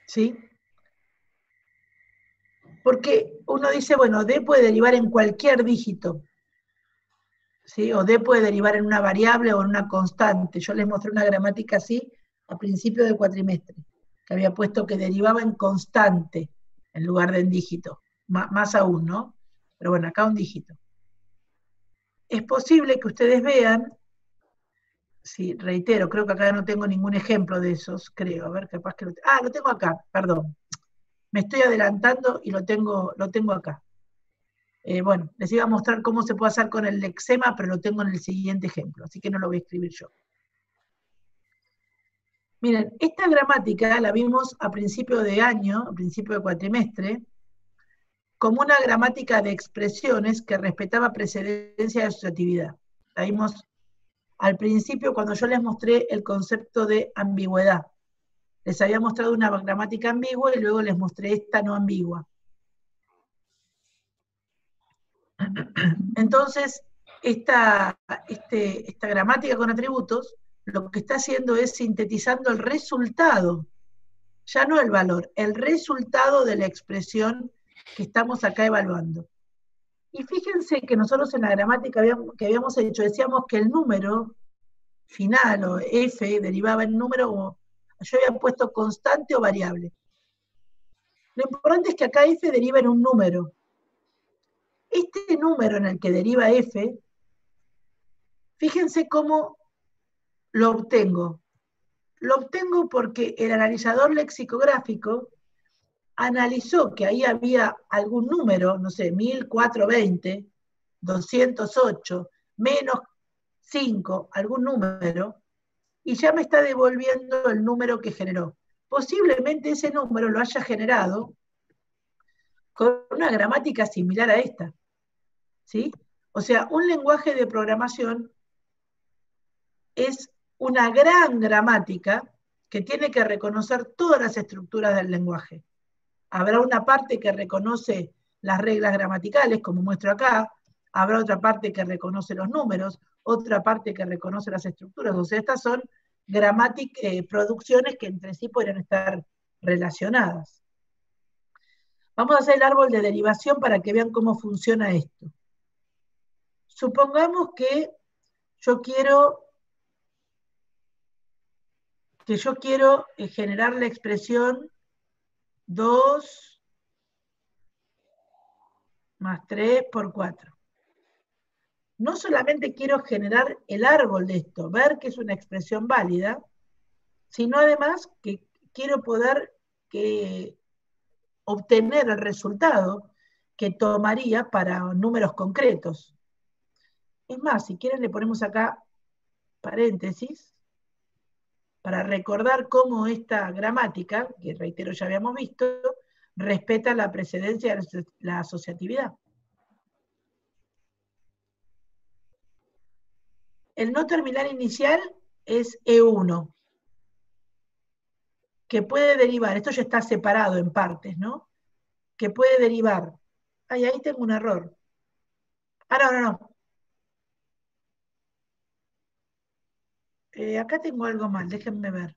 ¿sí? Porque uno dice, bueno, D puede derivar en cualquier dígito, ¿sí? O D puede derivar en una variable o en una constante. Yo les mostré una gramática así a principio del cuatrimestre, que había puesto que derivaba en constante en lugar de en dígito. Más aún, ¿no? Pero bueno, acá un dígito. Es posible que ustedes vean, sí, reitero, creo que acá no tengo ningún ejemplo de esos, creo. A ver, capaz que lo tengo acá, perdón. Me estoy adelantando y lo tengo acá. Bueno, les iba a mostrar cómo se puede hacer con el lexema, pero lo tengo en el siguiente ejemplo, así que no lo voy a escribir yo. Miren, esta gramática la vimos a principio de año, a principio de cuatrimestre, como una gramática de expresiones que respetaba precedencia de asociatividad. La vimos al principio cuando yo les mostré el concepto de ambigüedad. Les había mostrado una gramática ambigua y luego les mostré esta no ambigua. Entonces, esta gramática con atributos lo que está haciendo es sintetizando el resultado, ya no el valor, el resultado de la expresión que estamos acá evaluando. Y fíjense que nosotros en la gramática que habíamos hecho, decíamos que el número final o f derivaba en número, o yo había puesto constante o variable. Lo importante es que acá f deriva en un número. Este número en el que deriva f, fíjense cómo lo obtengo. Lo obtengo porque el analizador lexicográfico analizó que ahí había algún número, no sé, 1420, 208, menos 5, algún número, y ya me está devolviendo el número que generó. Posiblemente ese número lo haya generado con una gramática similar a esta, ¿sí? O sea, un lenguaje de programación es una gran gramática que tiene que reconocer todas las estructuras del lenguaje. Habrá una parte que reconoce las reglas gramaticales, como muestro acá, habrá otra parte que reconoce los números, otra parte que reconoce las estructuras. O sea, estas son producciones que entre sí podrían estar relacionadas. Vamos a hacer el árbol de derivación para que vean cómo funciona esto. Supongamos que yo quiero generar la expresión 2 más 3 por 4. No solamente quiero generar el árbol de esto, ver que es una expresión válida, sino además que quiero poder obtener el resultado que tomaría para números concretos. Es más, si quieren le ponemos acá paréntesis para recordar cómo esta gramática, que reitero ya habíamos visto, respeta la precedencia de la asociatividad. El no terminal inicial es E1, que puede derivar, esto ya está separado en partes, ¿no? Que puede derivar. Ay, ahí tengo un error. No. Acá tengo algo mal, déjenme ver.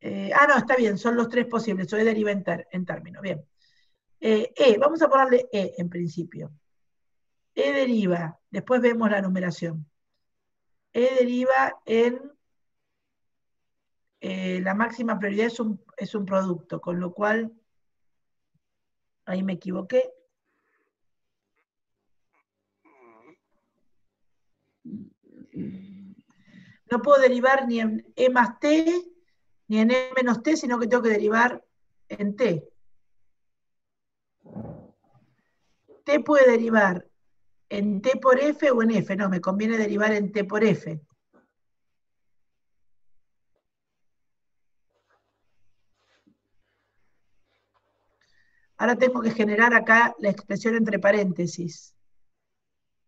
No, está bien, son los tres posibles, soy deriva en término, bien. Vamos a ponerle E en principio. E deriva, después vemos la numeración. E deriva en la máxima prioridad es un producto, con lo cual, ahí me equivoqué. No puedo derivar ni en E más T, ni en E menos T, sino que tengo que derivar en T. T puede derivar en T por F o en F. No, me conviene derivar en T por F. Ahora tengo que generar acá la expresión entre paréntesis,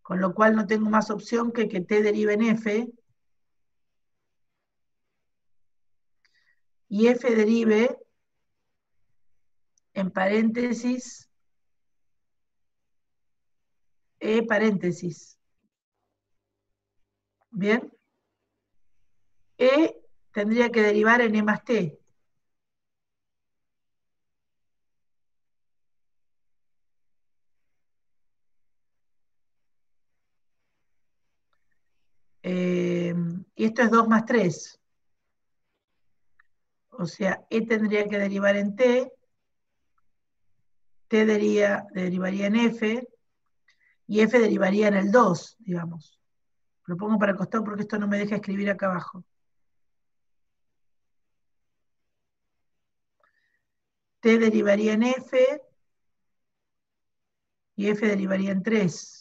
con lo cual no tengo más opción que T derive en F y F derive en paréntesis E paréntesis. ¿Bien? E tendría que derivar en E más T. Y esto es 2 más 3. O sea, E tendría que derivar en T, T derivaría en F, y F derivaría en el 2, digamos. Lo pongo para el costado porque esto no me deja escribir acá abajo. T derivaría en F, y F derivaría en 3.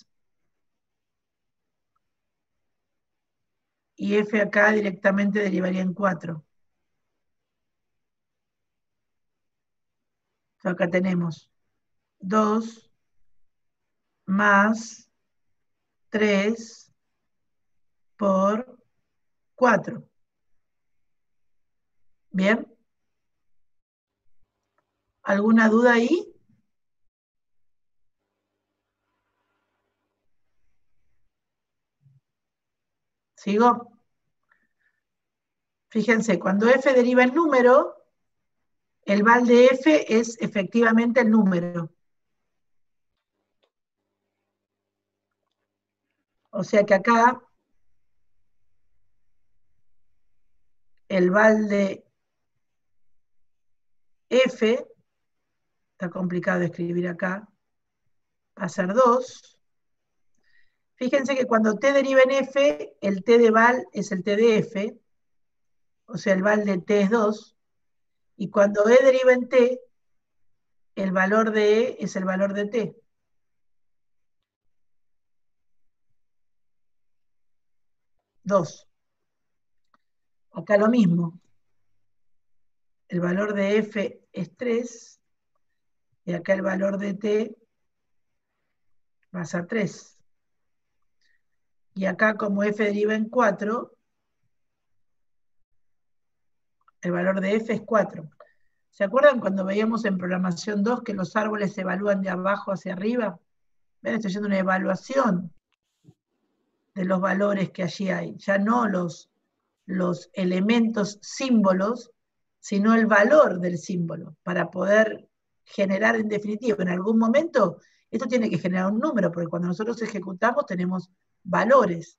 Y F acá directamente derivaría en 4. Acá tenemos 2 más 3 por 4. ¿Bien? ¿Alguna duda ahí? ¿Sigo? Fíjense, cuando F deriva en número, el val de F es efectivamente el número. O sea que acá el val de F, está complicado de escribir acá, va a ser 2. Fíjense que cuando T deriva en F, el T de val es el T de F, o sea, el val de T es 2, y cuando E deriva en T, el valor de E es el valor de T. Dos. Acá lo mismo. El valor de F es 3, y acá el valor de T va a ser 3. Y acá como F deriva en 4, el valor de F es 4. ¿Se acuerdan cuando veíamos en programación 2 que los árboles se evalúan de abajo hacia arriba? Ven, estoy haciendo una evaluación de los valores que allí hay, ya no los elementos símbolos, sino el valor del símbolo, para poder generar en definitiva, en algún momento, esto tiene que generar un número, porque cuando nosotros ejecutamos tenemos valores.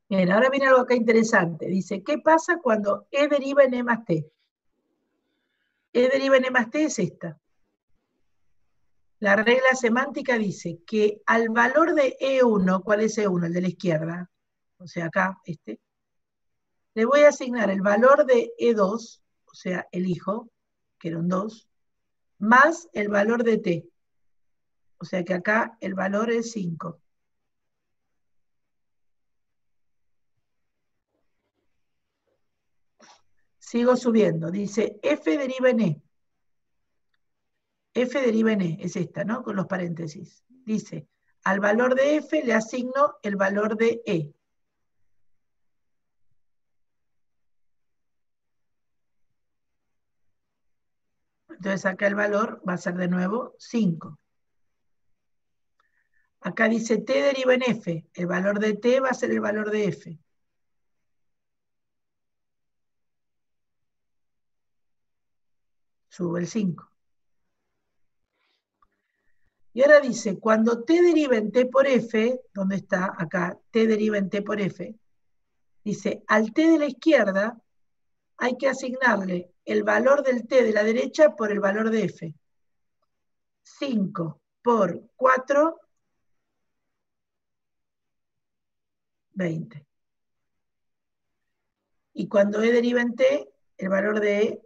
Bien, ahora viene algo acá interesante. Dice, ¿qué pasa cuando E deriva en E más T? E deriva en E más T es esta. La regla semántica dice que al valor de E1, ¿cuál es E1? El de la izquierda, o sea acá, le voy a asignar el valor de E2, o sea, el hijo, que era un 2, más el valor de T. O sea que acá el valor es 5. Sigo subiendo. Dice F deriva en E. F deriva en E, es esta, ¿no? Con los paréntesis. Dice, al valor de F le asigno el valor de E. Entonces acá el valor va a ser de nuevo 5. Acá dice T deriva en F. El valor de T va a ser el valor de F. Subo el 5. Y ahora dice, cuando T deriva en T por F, ¿dónde está? Acá, T deriva en T por F. Dice, al T de la izquierda hay que asignarle el valor del T de la derecha por el valor de F. 5 por 4, 20. Y cuando E deriva en T, el valor de E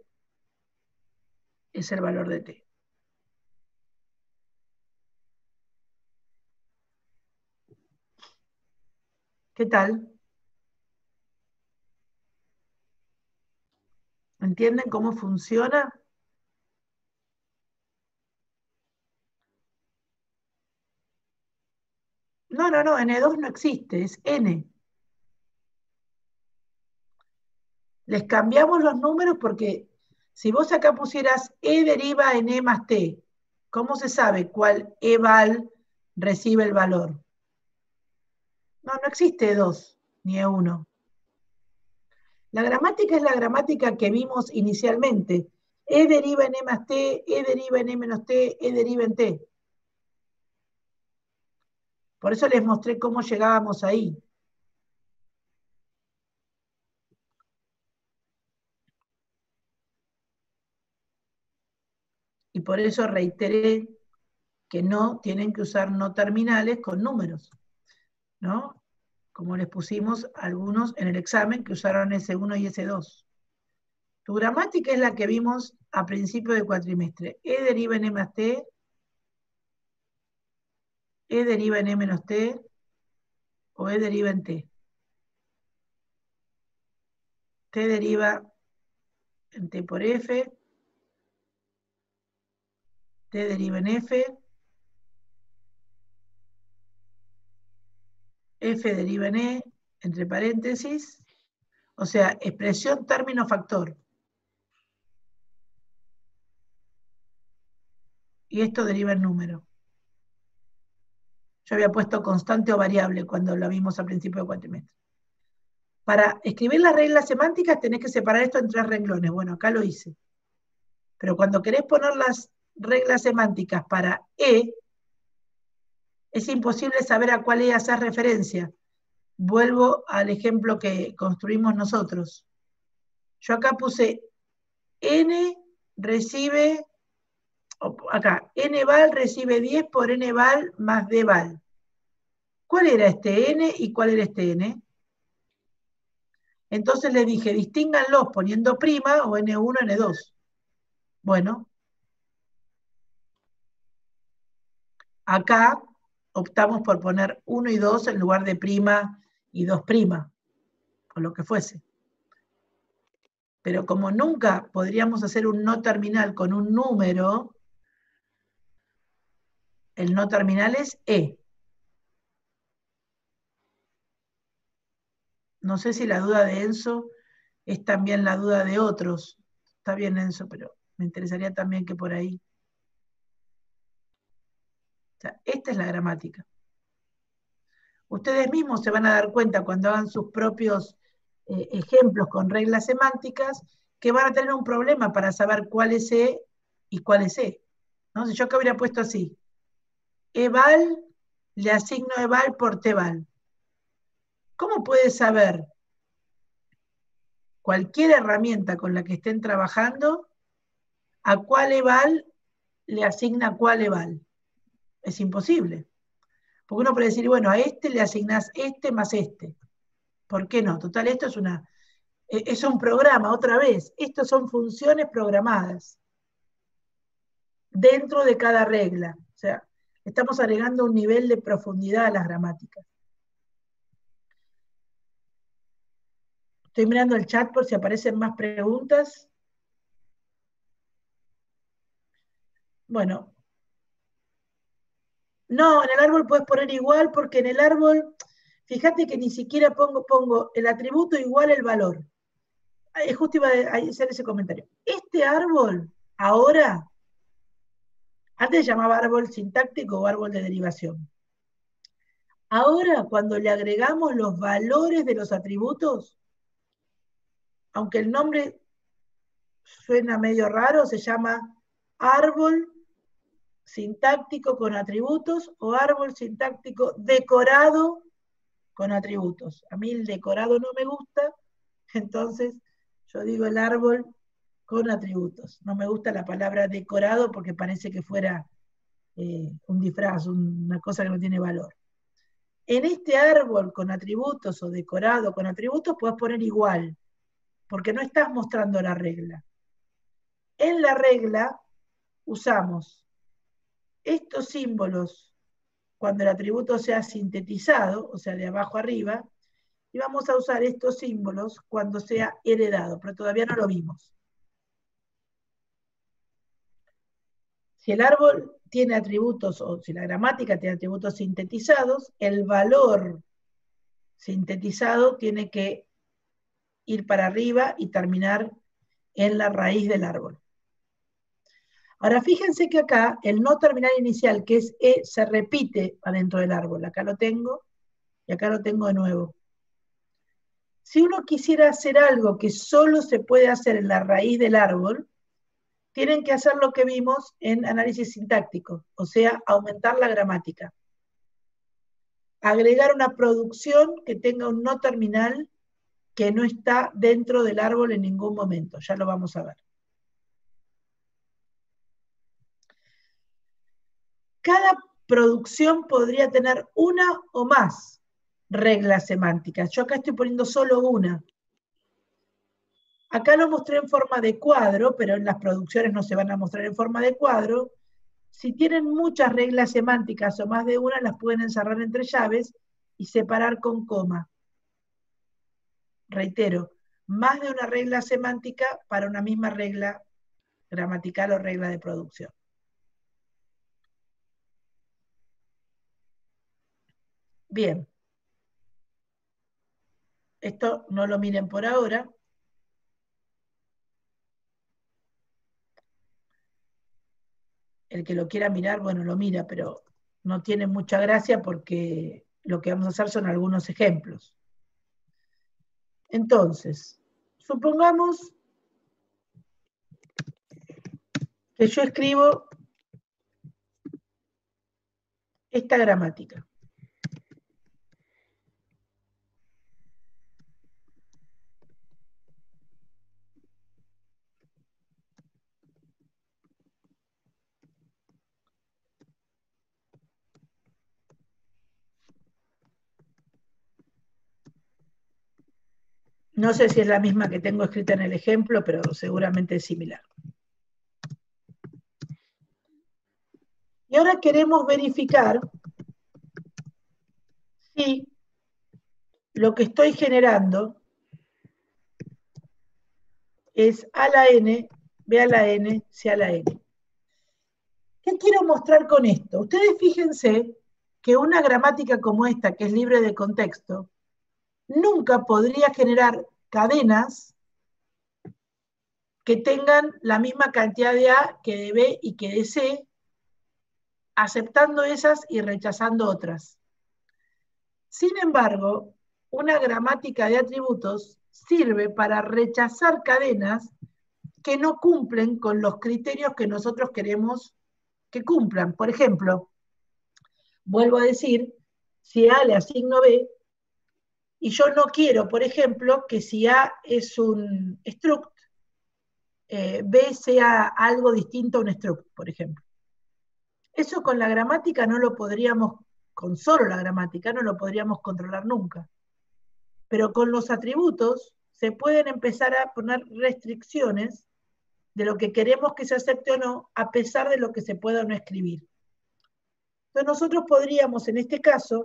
es el valor de T. ¿Qué tal? ¿Entienden cómo funciona? No, no, no, N2 no existe, es N. Les cambiamos los números porque si vos acá pusieras E deriva en E más T, ¿cómo se sabe cuál E val recibe el valor? No, no existe E2 ni E1. La gramática es la gramática que vimos inicialmente. E deriva en E más T, E deriva en E menos T, E deriva en T. Por eso les mostré cómo llegábamos ahí. Y por eso reiteré que no tienen que usar no terminales con números, ¿no? Como les pusimos algunos en el examen que usaron S1 y S2. Tu gramática es la que vimos a principio del cuatrimestre. E deriva en E más T, E deriva en E menos T, o E deriva en T. T deriva en T por F, T deriva en F, F deriva en E, entre paréntesis, o sea, expresión término factor. Y esto deriva en número. Yo había puesto constante o variable cuando lo vimos al principio del cuatrimestre. Para escribir las reglas semánticas tenés que separar esto en 3 renglones. Bueno, acá lo hice. Pero cuando querés poner las reglas semánticas para E, es imposible saber a cuál E hacer referencia. Vuelvo al ejemplo que construimos nosotros. Yo acá puse N recibe, acá, N val recibe 10 por N val más D val. ¿Cuál era este N y cuál era este N? Entonces le dije, distínganlos poniendo prima o N1, N2. Bueno, acá optamos por poner 1 y 2 en lugar de prima y 2 prima, o lo que fuese. Pero como nunca podríamos hacer un no terminal con un número, el no terminal es E. No sé si la duda de Enzo es también la duda de otros. Está bien, Enzo, pero me interesaría también que por ahí. O sea, esta es la gramática. Ustedes mismos se van a dar cuenta cuando hagan sus propios ejemplos con reglas semánticas que van a tener un problema para saber cuál es E y cuál es E. ¿No? Si yo acá hubiera puesto así, eval, le asigno eval por teval. ¿Cómo puede saber cualquier herramienta con la que estén trabajando a cuál eval le asigna cuál eval? Es imposible. Porque uno puede decir, bueno, a este le asignás este más este. ¿Por qué no? Total, esto es un programa, otra vez. Estos son funciones programadas dentro de cada regla. O sea, estamos agregando un nivel de profundidad a las gramáticas. Estoy mirando el chat por si aparecen más preguntas. Bueno. No, en el árbol puedes poner igual porque en el árbol, fíjate que ni siquiera pongo el atributo igual el valor. Justo iba a hacer ese comentario. Este árbol, ahora, antes se llamaba árbol sintáctico o árbol de derivación. Ahora, cuando le agregamos los valores de los atributos, aunque el nombre suena medio raro, se llama árbol sintáctico con atributos o árbol sintáctico decorado con atributos. A mí el decorado no me gusta, entonces yo digo el árbol con atributos. No me gusta la palabra decorado porque parece que fuera un disfraz, una cosa que no tiene valor. En este árbol con atributos o decorado con atributos puedes poner igual, porque no estás mostrando la regla. En la regla usamos estos símbolos cuando el atributo sea sintetizado, o sea, de abajo arriba, y vamos a usar estos símbolos cuando sea heredado, pero todavía no lo vimos. Si el árbol tiene atributos, o si la gramática tiene atributos sintetizados, el valor sintetizado tiene que ir para arriba y terminar en la raíz del árbol. Ahora fíjense que acá el no terminal inicial, que es E, se repite adentro del árbol. Acá lo tengo y acá lo tengo de nuevo. Si uno quisiera hacer algo que solo se puede hacer en la raíz del árbol, tienen que hacer lo que vimos en análisis sintáctico, o sea, aumentar la gramática. Agregar una producción que tenga un no terminal que no está dentro del árbol en ningún momento. Ya lo vamos a ver. Cada producción podría tener una o más reglas semánticas. Yo acá estoy poniendo solo una. Acá lo mostré en forma de cuadro, pero en las producciones no se van a mostrar en forma de cuadro. Si tienen muchas reglas semánticas o más de una, las pueden encerrar entre llaves y separar con coma. Reitero, más de una regla semántica para una misma regla gramatical o regla de producción. Bien. Esto no lo miren por ahora. El que lo quiera mirar, bueno, lo mira, pero no tiene mucha gracia porque lo que vamos a hacer son algunos ejemplos. Entonces, supongamos que yo escribo esta gramática. No sé si es la misma que tengo escrita en el ejemplo, pero seguramente es similar. Y ahora queremos verificar si lo que estoy generando es A la N, B a la N, C a la N. ¿Qué quiero mostrar con esto? Ustedes fíjense que una gramática como esta, que es libre de contexto, nunca podría generar cadenas que tengan la misma cantidad de A que de B y que de C, aceptando esas y rechazando otras. Sin embargo, una gramática de atributos sirve para rechazar cadenas que no cumplen con los criterios que nosotros queremos que cumplan. Por ejemplo, vuelvo a decir, si A le asigno B, y yo no quiero, por ejemplo, que si A es un struct, B sea algo distinto a un struct, por ejemplo. Eso con la gramática no lo podríamos, con solo la gramática, no lo podríamos controlar nunca. Pero con los atributos se pueden empezar a poner restricciones de lo que queremos que se acepte o no, a pesar de lo que se pueda o no escribir. Entonces nosotros podríamos, en este caso,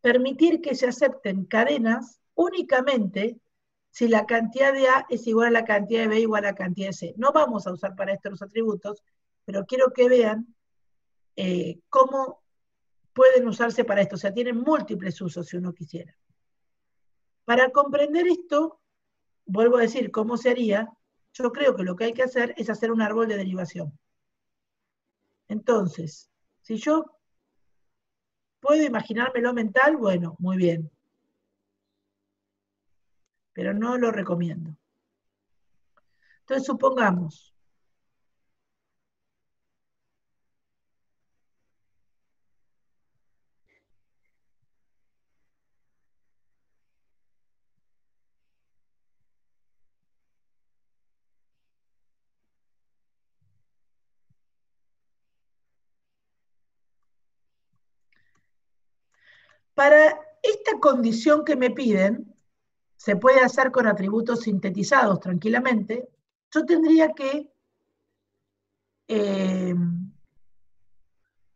permitir que se acepten cadenas únicamente si la cantidad de A es igual a la cantidad de B igual a la cantidad de C. No vamos a usar para esto los atributos, pero quiero que vean cómo pueden usarse para esto. O sea, tienen múltiples usos si uno quisiera. Para comprender esto, vuelvo a decir cómo se haría, yo creo que lo que hay que hacer es hacer un árbol de derivación. Entonces, si yo puedo imaginármelo mental, bueno, muy bien. Pero no lo recomiendo. Entonces, supongamos para esta condición que me piden, se puede hacer con atributos sintetizados tranquilamente, yo tendría que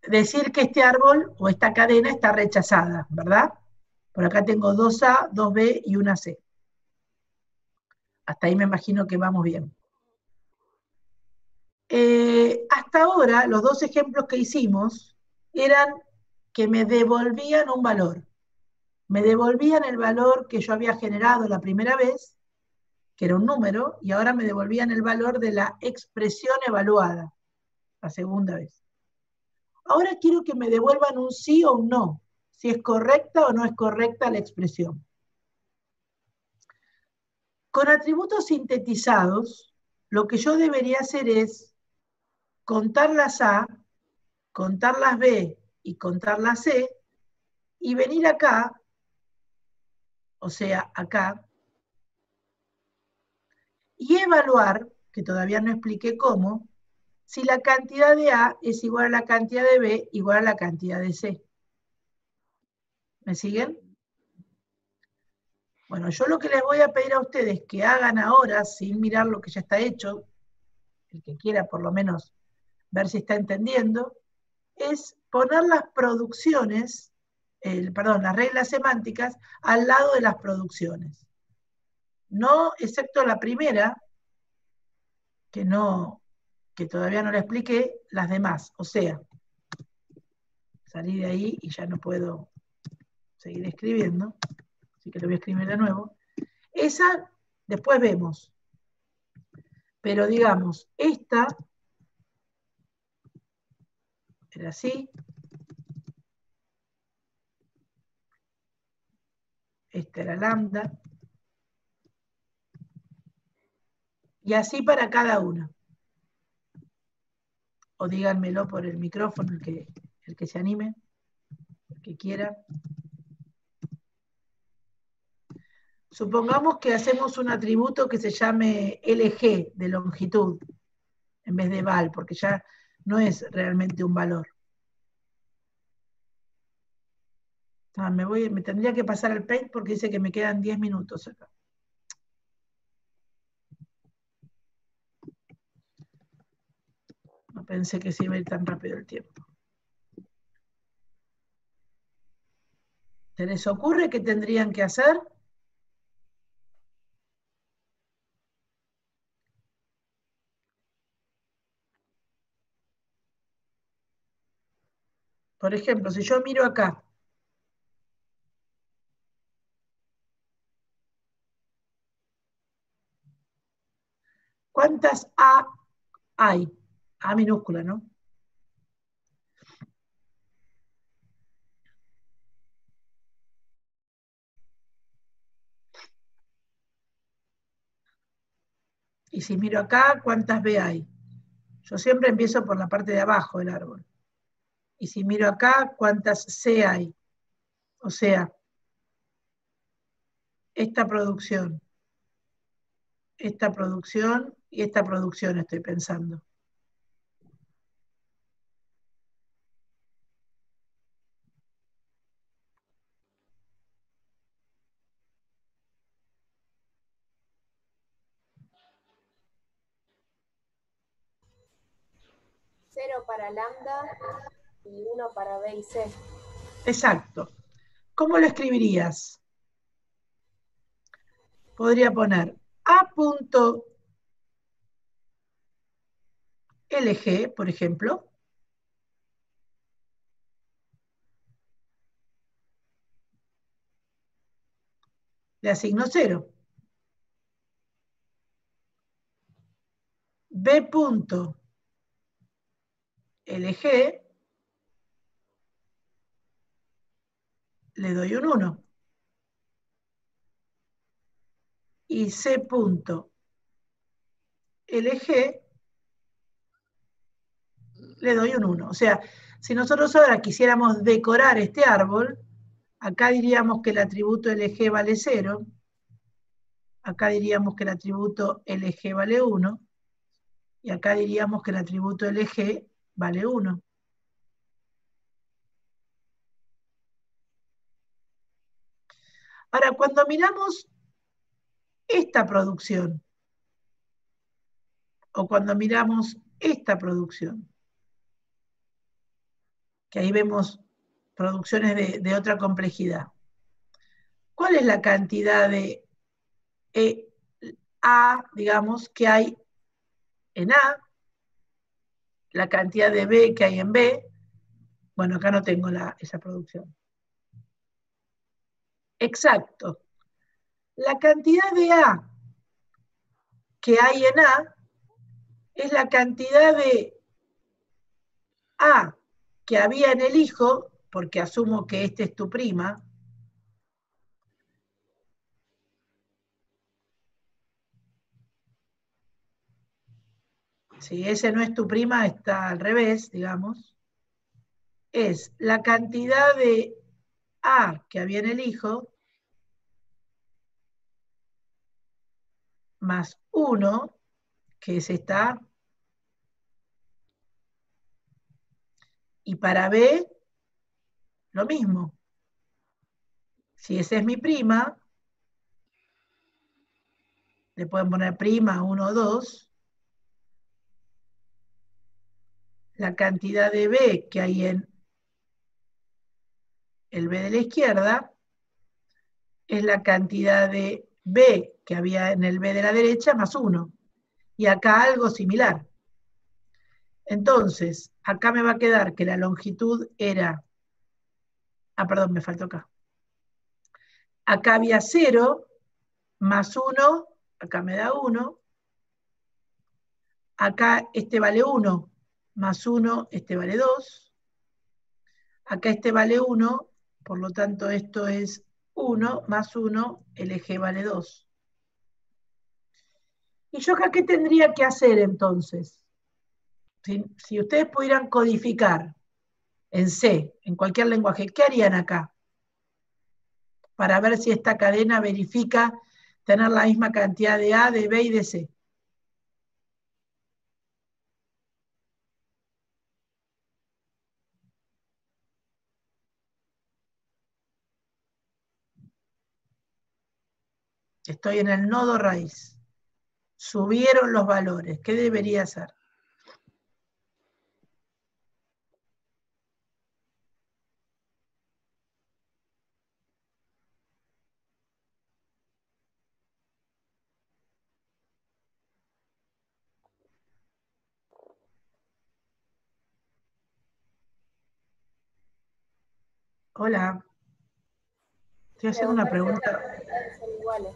decir que este árbol o esta cadena está rechazada, ¿verdad? Por acá tengo 2A, 2B y una C. Hasta ahí me imagino que vamos bien. Hasta ahora, los dos ejemplos que hicimos eran que me devolvían un valor. Me devolvían el valor que yo había generado la primera vez, que era un número, y ahora me devolvían el valor de la expresión evaluada, la segunda vez. Ahora quiero que me devuelvan un sí o un no, si es correcta o no es correcta la expresión. Con atributos sintetizados, lo que yo debería hacer es contar las A, contar las B y contar las C, y venir acá, o sea, acá, y evaluar, que todavía no expliqué cómo, si la cantidad de A es igual a la cantidad de B igual a la cantidad de C. ¿Me siguen? Bueno, yo lo que les voy a pedir a ustedes que hagan ahora, sin mirar lo que ya está hecho, el que quiera por lo menos ver si está entendiendo, es poner las producciones, las reglas semánticas al lado de las producciones. No, excepto la primera, que todavía no la expliqué, las demás. O sea, salí de ahí y ya no puedo seguir escribiendo, así que lo voy a escribir de nuevo. Esa, después vemos. Pero digamos, esta era así, esta era lambda, y así para cada una. O díganmelo por el micrófono, el que se anime, el que quiera. Supongamos que hacemos un atributo que se llame LG, de longitud, en vez de val, porque ya no es realmente un valor. Me tendría que pasar al Paint porque dice que me quedan 10 minutos acá. No pensé que se iba a ir tan rápido el tiempo. ¿Se les ocurre qué tendrían que hacer? Por ejemplo, si yo miro acá, ¿cuántas A hay? A minúscula, ¿no? Y si miro acá, ¿cuántas B hay? Yo siempre empiezo por la parte de abajo del árbol. Y si miro acá, ¿cuántas C hay? O sea, esta producción y esta producción estoy pensando. Cero para lambda y 1 para B y C. Exacto. ¿Cómo lo escribirías? Podría poner A.LG, por ejemplo. Le asigno 0. B.LG, le doy un 1. Y C.LG, le doy un 1. O sea, si nosotros ahora quisiéramos decorar este árbol, acá diríamos que el atributo LG vale 0, acá diríamos que el atributo LG vale 1, y acá diríamos que el atributo LG vale 1. Ahora, cuando miramos esta producción, o cuando miramos esta producción, que ahí vemos producciones de otra complejidad, ¿cuál es la cantidad de A, digamos, que hay en A, la cantidad de B que hay en B? Bueno, acá no tengo esa producción. Exacto. La cantidad de A que hay en A es la cantidad de A que había en el hijo, porque asumo que este es tu prima, si ese no es tu prima, está al revés, digamos, es la cantidad de A que había en el hijo más 1, que es esta A, y para B, lo mismo. Si esa es mi prima, le pueden poner prima 1 o 2, la cantidad de B que hay en el B de la izquierda es la cantidad de B que había en el B de la derecha más 1. Y acá algo similar. Entonces, acá me va a quedar que la longitud era... perdón, me faltó acá. Acá había 0 más 1, acá me da 1. Acá este vale 1 más 1, este vale 2. Acá este vale 1, por lo tanto esto es 1 más 1, el eje vale 2. ¿Y yo acá qué tendría que hacer entonces? Si ustedes pudieran codificar en C, en cualquier lenguaje, ¿qué harían acá? Para ver si esta cadena verifica tener la misma cantidad de A, de B y de C. Estoy en el nodo raíz. Subieron los valores. ¿Qué debería hacer? Hola. Estoy haciendo una Preguntar si pregunta. estas cantidades son iguales.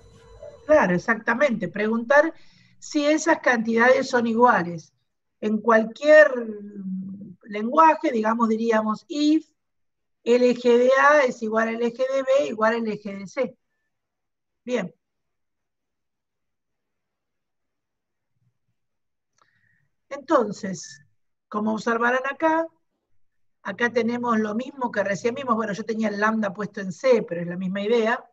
Claro, exactamente. Preguntar si esas cantidades son iguales. En cualquier lenguaje, digamos, diríamos if el eje de A es igual al eje de B igual al eje de C. Bien. Entonces, como observarán acá, acá tenemos lo mismo que recién vimos. Bueno, yo tenía el lambda puesto en C, pero es la misma idea.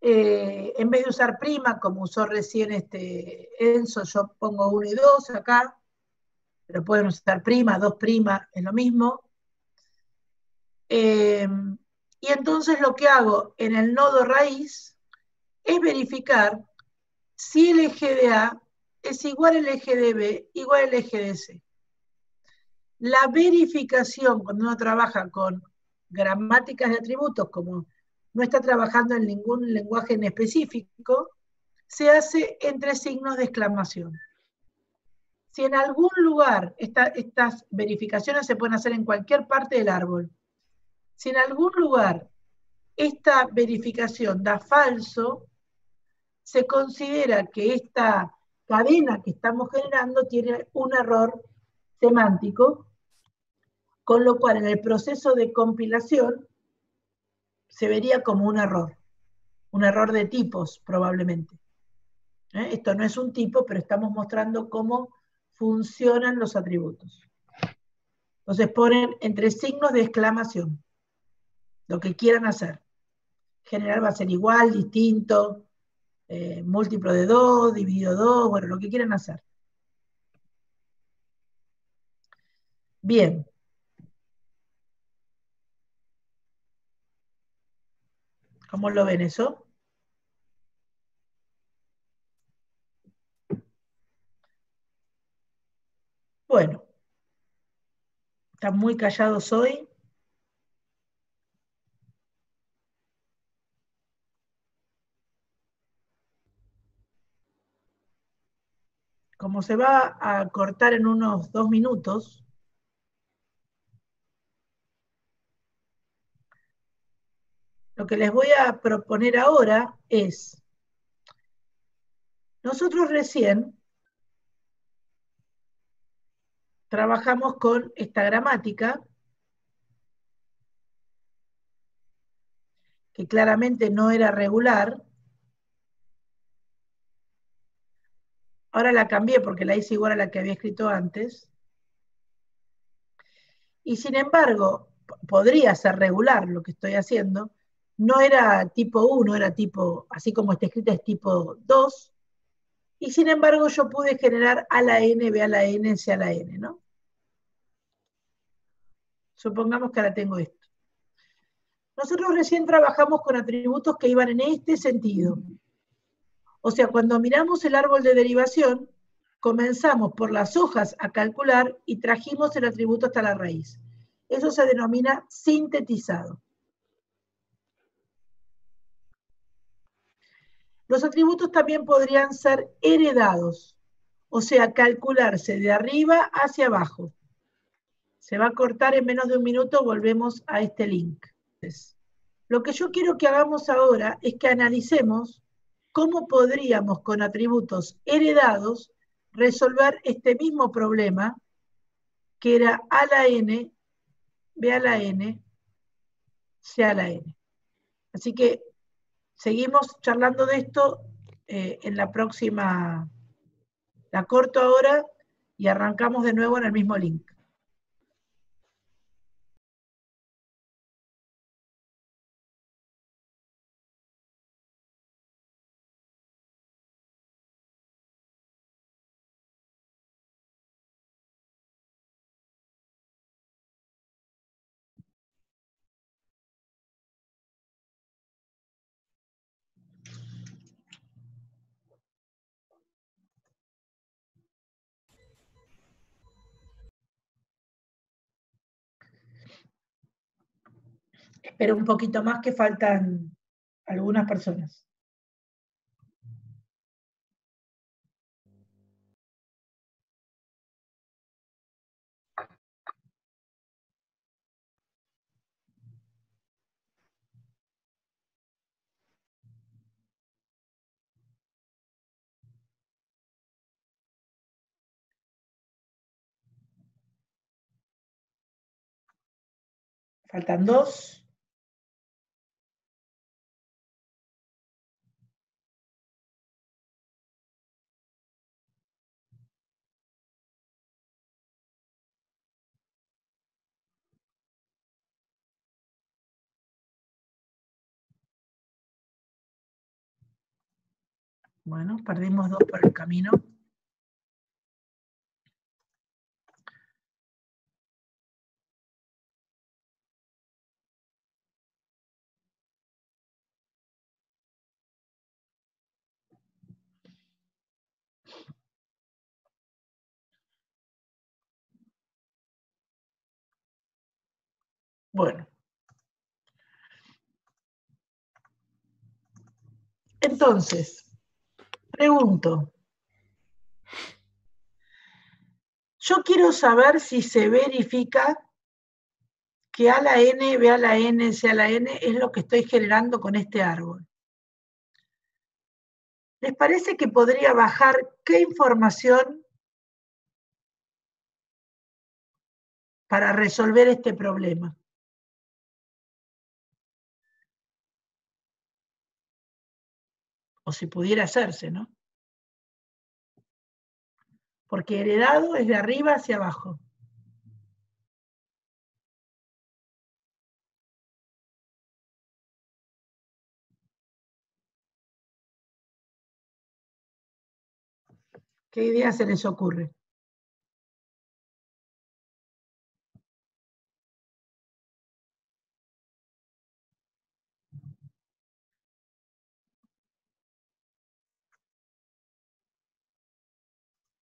En vez de usar prima, como usó recién Enzo, yo pongo 1 y 2 acá, pero pueden usar prima, 2 prima, es lo mismo. Y entonces lo que hago en el nodo raíz es verificar si el eje de A es igual al eje de B, igual al eje de C. La verificación, cuando uno trabaja con gramáticas de atributos, como no está trabajando en ningún lenguaje en específico, se hace entre signos de exclamación. Si en algún lugar, estas verificaciones se pueden hacer en cualquier parte del árbol, si en algún lugar esta verificación da falso, se considera que esta cadena que estamos generando tiene un error semántico, con lo cual en el proceso de compilación se vería como un error de tipos probablemente. Esto no es un tipo, pero estamos mostrando cómo funcionan los atributos. Entonces ponen entre signos de exclamación lo que quieran hacer. General va a ser igual, distinto, múltiplo de 2, dividido 2, bueno, lo que quieran hacer. Bien. ¿Cómo lo ven eso? Bueno, están muy callados hoy. Como se va a cortar en unos 2 minutos, lo que les voy a proponer ahora es, nosotros recién trabajamos con esta gramática, que claramente no era regular. Ahora la cambié porque la hice igual a la que había escrito antes. Y sin embargo, podría ser regular lo que estoy haciendo. No era tipo 1, era tipo, así como está escrita, es tipo 2. Y sin embargo, yo pude generar a la n, b a la n, c a la n, ¿no? Supongamos que ahora tengo esto. Nosotros recién trabajamos con atributos que iban en este sentido. O sea, cuando miramos el árbol de derivación, comenzamos por las hojas a calcular y trajimos el atributo hasta la raíz. Eso se denomina sintetizado. Los atributos también podrían ser heredados, o sea, calcularse de arriba hacia abajo. Se va a cortar en menos de un minuto, volvemos a este link. Lo que yo quiero que hagamos ahora es que analicemos cómo podríamos con atributos heredados resolver este mismo problema que era a la n, b a la n, c a la n. Así que seguimos charlando de esto en la próxima. La corto ahora y arrancamos de nuevo en el mismo link. Espero un poquito más que faltan algunas personas. Faltan dos. Bueno, perdimos dos por el camino. Bueno. Entonces, pregunto. Yo quiero saber si se verifica que a la n, b a la n, c a la n es lo que estoy generando con este árbol. ¿Les parece que podría bajar qué información para resolver este problema? O si pudiera hacerse, ¿no? Porque heredado es de arriba hacia abajo. ¿Qué idea se les ocurre?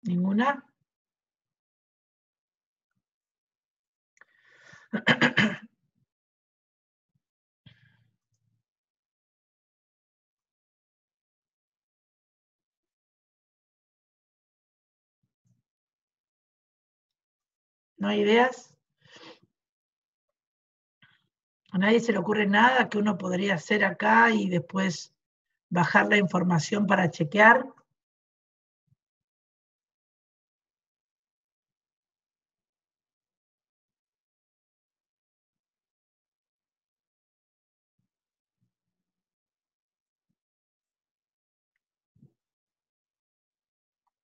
¿Ninguna? ¿No hay ideas? ¿A nadie se le ocurre nada que uno podría hacer acá y después bajar la información para chequear?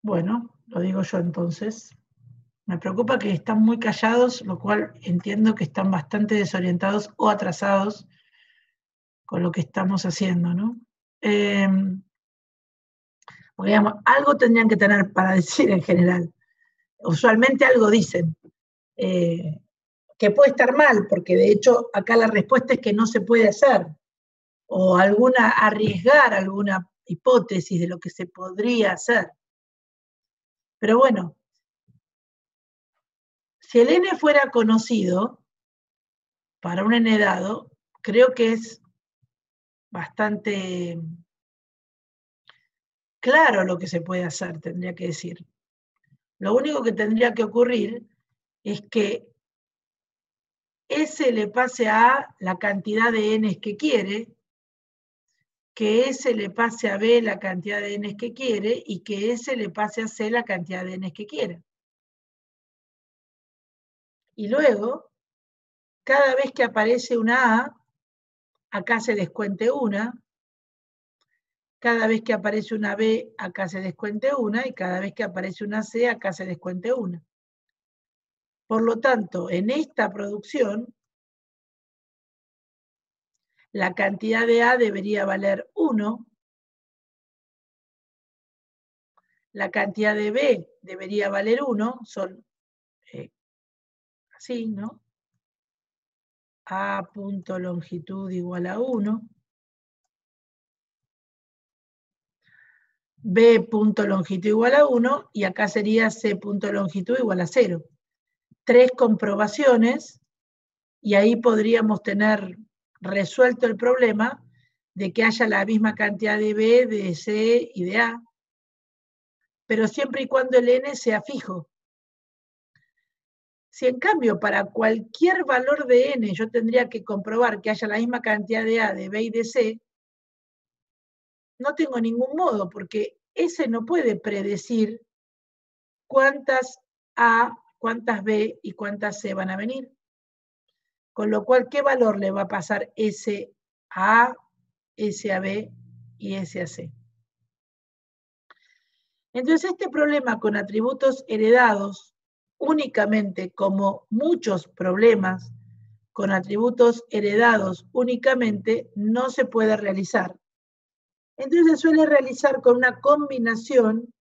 Bueno, lo digo yo entonces. Me preocupa que están muy callados, lo cual entiendo que están bastante desorientados o atrasados con lo que estamos haciendo, ¿no? Porque digamos, algo tendrían que tener para decir en general. Usualmente algo dicen, que puede estar mal, porque de hecho acá la respuesta es que no se puede hacer, o arriesgar alguna hipótesis de lo que se podría hacer. Pero bueno, si el n fuera conocido para un n dado, creo que es bastante claro lo que se puede hacer, tendría que decir. Lo único que tendría que ocurrir es que S le pase a A la cantidad de n's que quiere, que S le pase a B la cantidad de n's que quiere y que S le pase a C la cantidad de n's que quiere. Y luego, cada vez que aparece una A, acá se descuente una, cada vez que aparece una B, acá se descuente una, y cada vez que aparece una C, acá se descuente una. Por lo tanto, en esta producción, la cantidad de A debería valer 1, la cantidad de B debería valer 1, son así, ¿no? A punto longitud igual a 1, B punto longitud igual a 1, y acá sería C punto longitud igual a 0. 3 comprobaciones, y ahí podríamos tener resuelto el problema de que haya la misma cantidad de B, de C y de A, pero siempre y cuando el n sea fijo. Si en cambio para cualquier valor de n yo tendría que comprobar que haya la misma cantidad de A, de B y de C, no tengo ningún modo, porque ese no puede predecir cuántas A, cuántas B y cuántas C van a venir. Con lo cual, ¿qué valor le va a pasar S a A, S a B y S a C? Entonces, este problema con atributos heredados, únicamente como muchos problemas con atributos heredados únicamente, no se puede realizar. Entonces se suele realizar con una combinación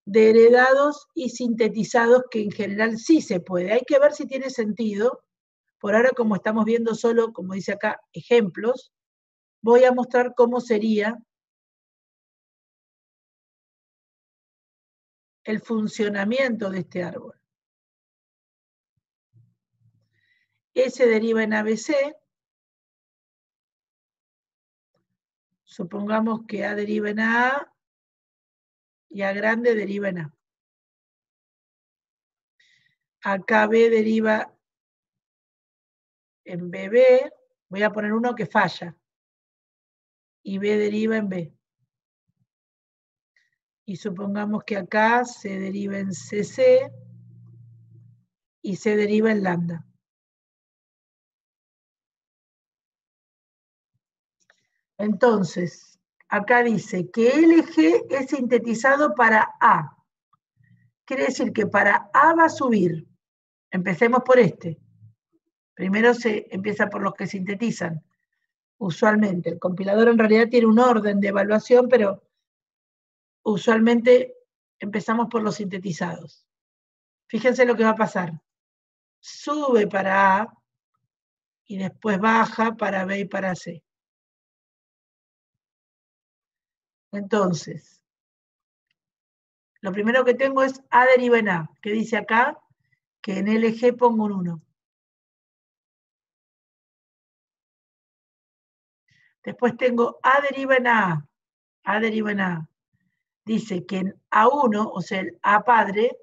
de heredados y sintetizados, que en general sí se puede. Hay que ver si tiene sentido. Por ahora, como estamos viendo solo, como dice acá, ejemplos, voy a mostrar cómo sería el funcionamiento de este árbol. S deriva en ABC. Supongamos que A deriva en A y A grande deriva en A. Acá B deriva en BB. Voy a poner uno que falla. Y B deriva en B. Y supongamos que acá C deriva en CC y C deriva en lambda. Entonces, acá dice que LG es sintetizado para A. Quiere decir que para A va a subir. Empecemos por este. Primero se empieza por los que sintetizan. Usualmente, el compilador en realidad tiene un orden de evaluación, pero usualmente empezamos por los sintetizados. Fíjense lo que va a pasar. Sube para A y después baja para B y para C. Entonces, lo primero que tengo es A deriva en A, que dice acá que en LG pongo un 1. Después tengo A deriva en A, A deriva en A. Dice que en A1, o sea, el A padre,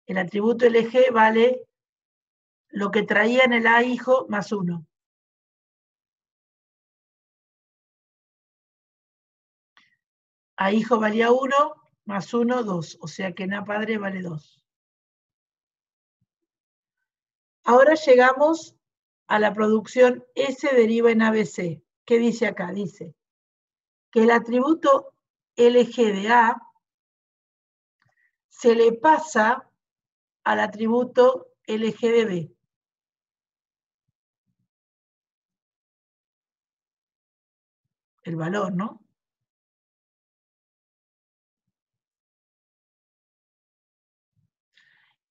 el atributo LG vale lo que traía en el A hijo más 1. A hijo valía 1, más 1, 2. O sea que en A padre vale 2. Ahora llegamos a la producción S deriva en ABC. ¿Qué dice acá? Dice que el atributo LG de A se le pasa al atributo LG de B. El valor, ¿no?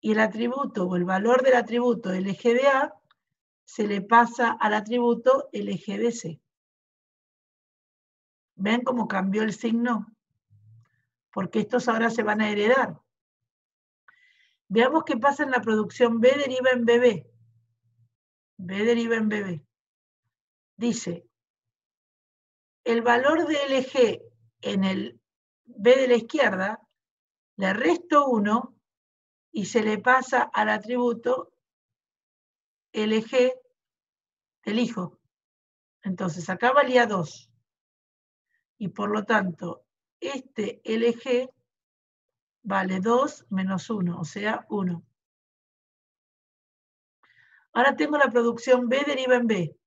Y el atributo o el valor del atributo LG de A se le pasa al atributo LG de C. ¿Ven cómo cambió el signo? Porque estos ahora se van a heredar. Veamos qué pasa en la producción B deriva en BB. B deriva en BB. Dice, el valor de LG en el B de la izquierda, le resto 1 y se le pasa al atributo LG del hijo. Entonces acá valía 2. Y por lo tanto, este LG vale 2 menos 1, o sea, 1. Ahora tengo la producción B deriva en B.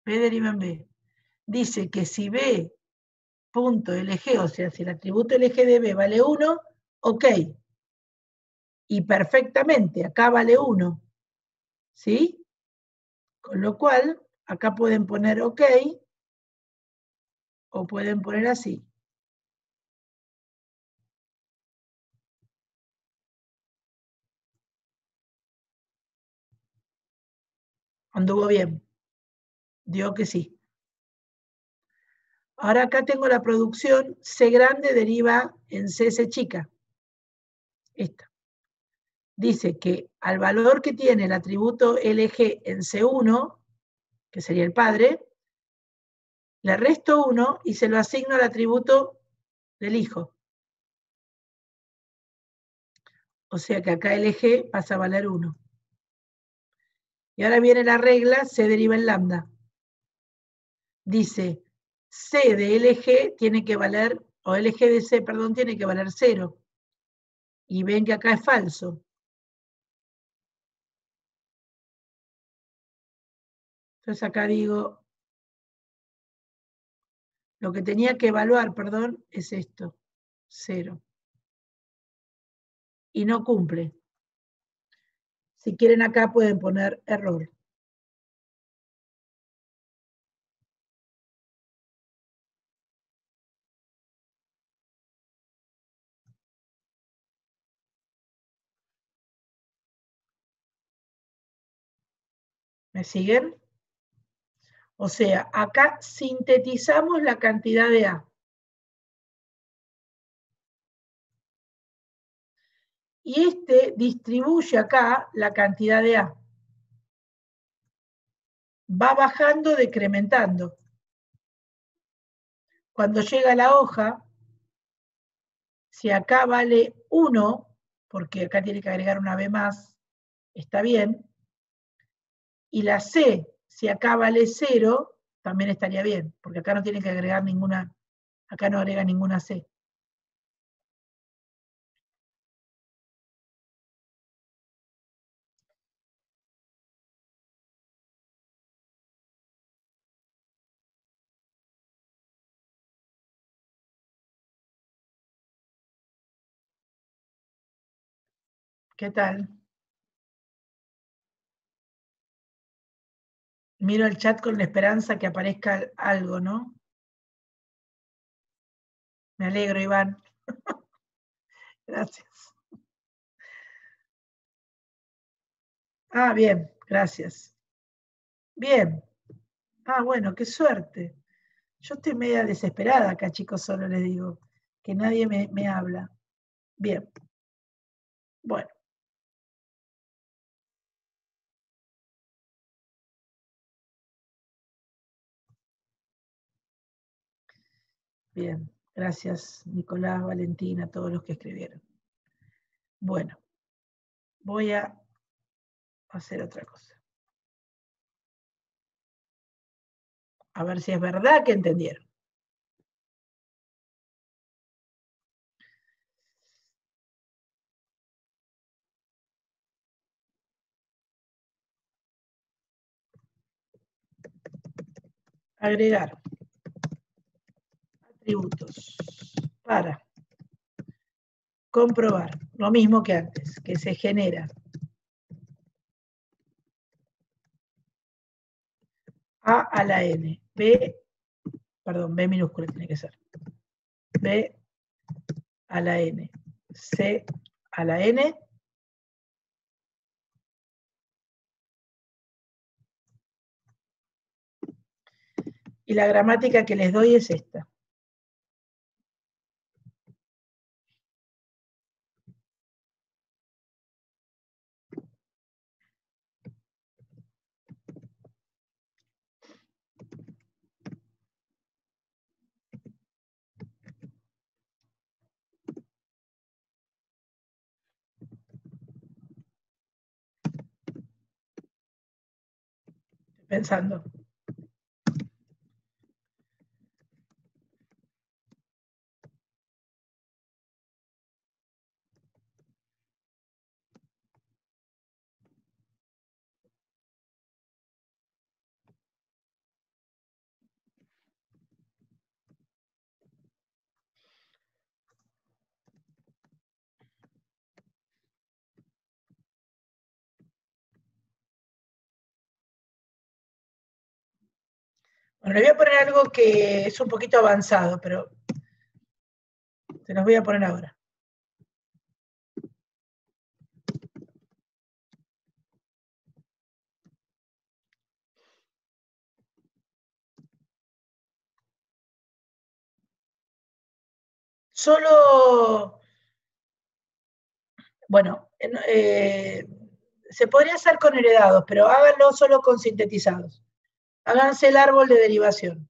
B deriva en B. Dice que si B punto LG, o sea, si el atributo LG de B vale 1, ok. Y perfectamente, acá vale 1. ¿Sí? Con lo cual, acá pueden poner ok, o pueden poner así. Anduvo bien. Dio que sí. Ahora acá tengo la producción C grande deriva en CS chica. Esta. Dice que al valor que tiene el atributo LG en C1, que sería el padre, le resto 1 y se lo asigno al atributo del hijo. O sea que acá LG pasa a valer 1. Y ahora viene la regla C deriva en lambda. Dice, C de LG tiene que valer, o LG de C, perdón, tiene que valer 0. Y ven que acá es falso. Entonces acá digo, lo que tenía que evaluar, perdón, es esto, 0. Y no cumple. Si quieren acá pueden poner error. ¿Me siguen? O sea, acá sintetizamos la cantidad de A. Y este distribuye acá la cantidad de A. Va bajando, decrementando. Cuando llega a la hoja, si acá vale 1, porque acá tiene que agregar una B más, está bien. Y la C, si acá vale 0, también estaría bien, porque acá no tiene que agregar ninguna, acá no agrega ninguna C. ¿Qué tal? Miro el chat con la esperanza que aparezca algo, ¿no? Me alegro, Iván. Gracias. Ah, bien, gracias. Bien. Ah, bueno, qué suerte. Yo estoy media desesperada acá, chicos, solo les digo, que nadie me habla. Bien. Bueno. Bien. Gracias, Nicolás, Valentina, todos los que escribieron. Bueno. Voy a hacer otra cosa. A ver si es verdad que entendieron. Agregar atributos para comprobar lo mismo que antes, que se genera A a la N, B minúscula tiene que ser, B a la N, C a la N, y la gramática que les doy es esta. Pensando. Bueno, les voy a poner algo que es un poquito avanzado, pero se los voy a poner ahora. Solo, bueno, se podría hacer con heredados, pero háganlo solo con sintetizados. Háganse el árbol de derivación.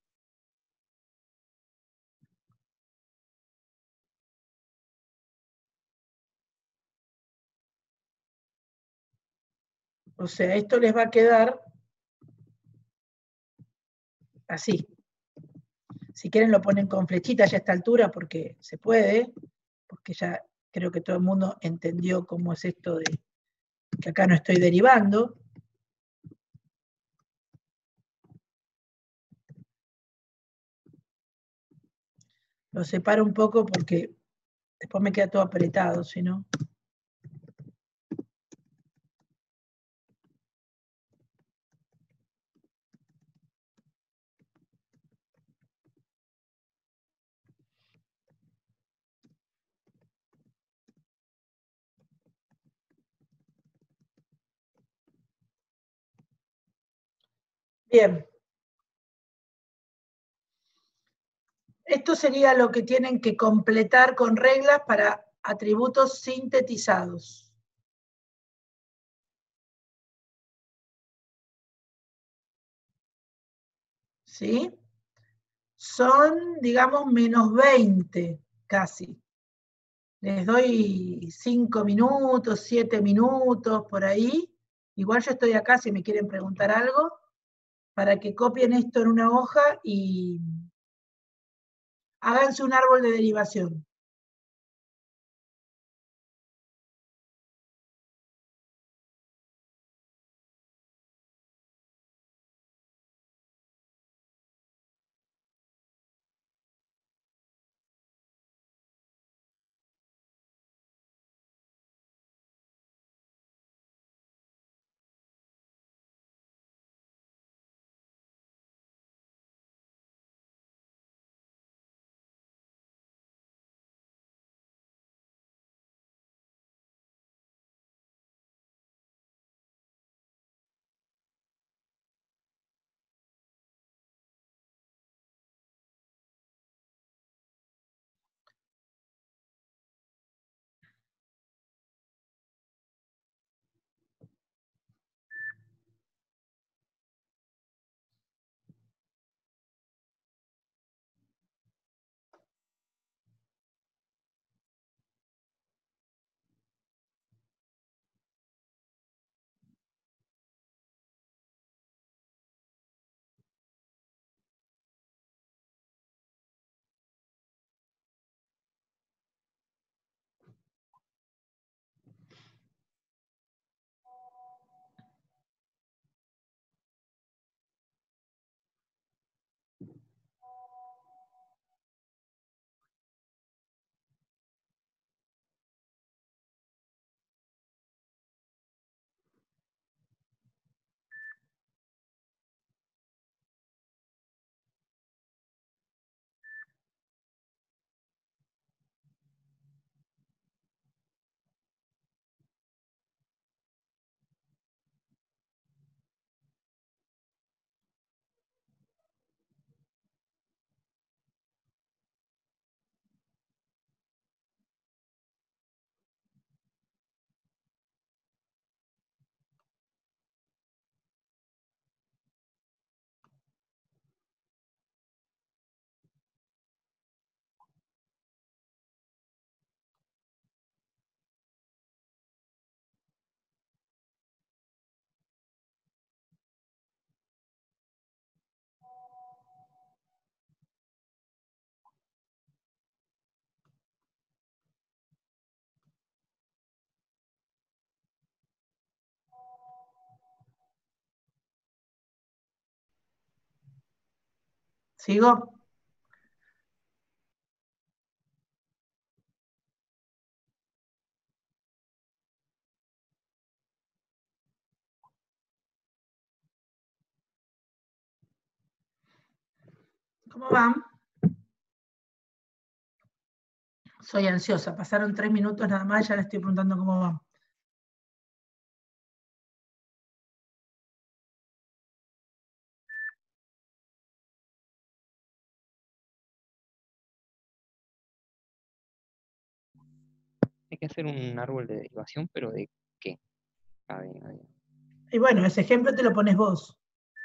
O sea, esto les va a quedar así. Si quieren lo ponen con flechitas ya a esta altura porque se puede, porque ya creo que todo el mundo entendió cómo es esto de que acá no estoy derivando. Lo separo un poco porque después me queda todo apretado, si no. Bien. Esto sería lo que tienen que completar con reglas para atributos sintetizados. ¿Sí? Son, digamos, menos 20 casi. Les doy 5 minutos, 7 minutos, por ahí. Igual yo estoy acá si me quieren preguntar algo, para que copien esto en una hoja y háganse un árbol de derivación. ¿Sigo? ¿Cómo van? Soy ansiosa, pasaron 3 minutos nada más, ya le estoy preguntando cómo van. Hay que hacer un árbol de derivación, pero ¿de qué? A ver. Y bueno, ese ejemplo te lo pones vos.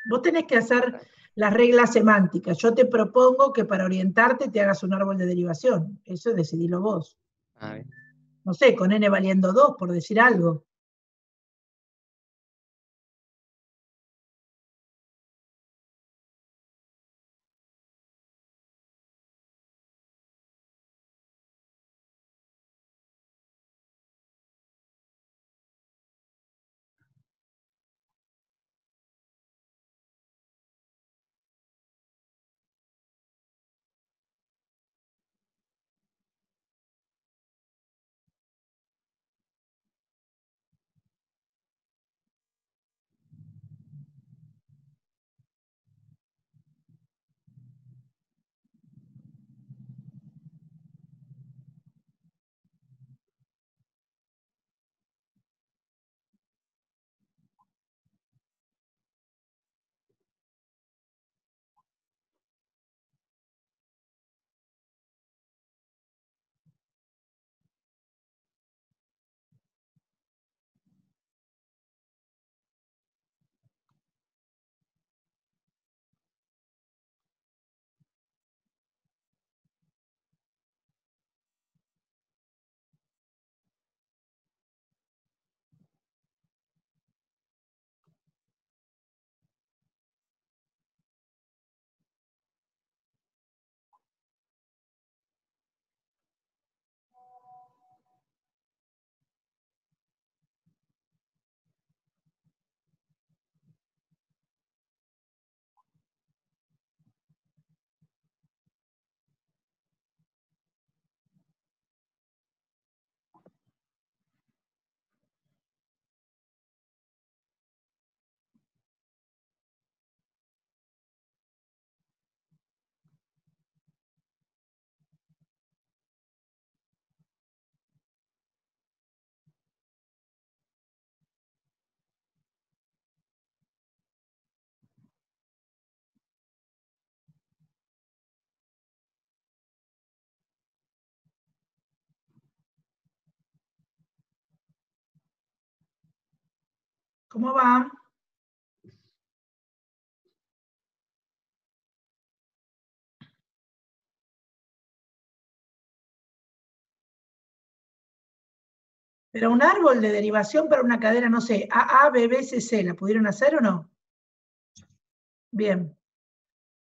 Vos tenés que hacer las reglas semánticas. Yo te propongo que para orientarte te hagas un árbol de derivación. Eso decidilo vos. A ver. No sé, con n valiendo 2, por decir algo. ¿Cómo van? Pero un árbol de derivación para una cadena, no sé, A, B, B, C, C, ¿la pudieron hacer o no? Bien.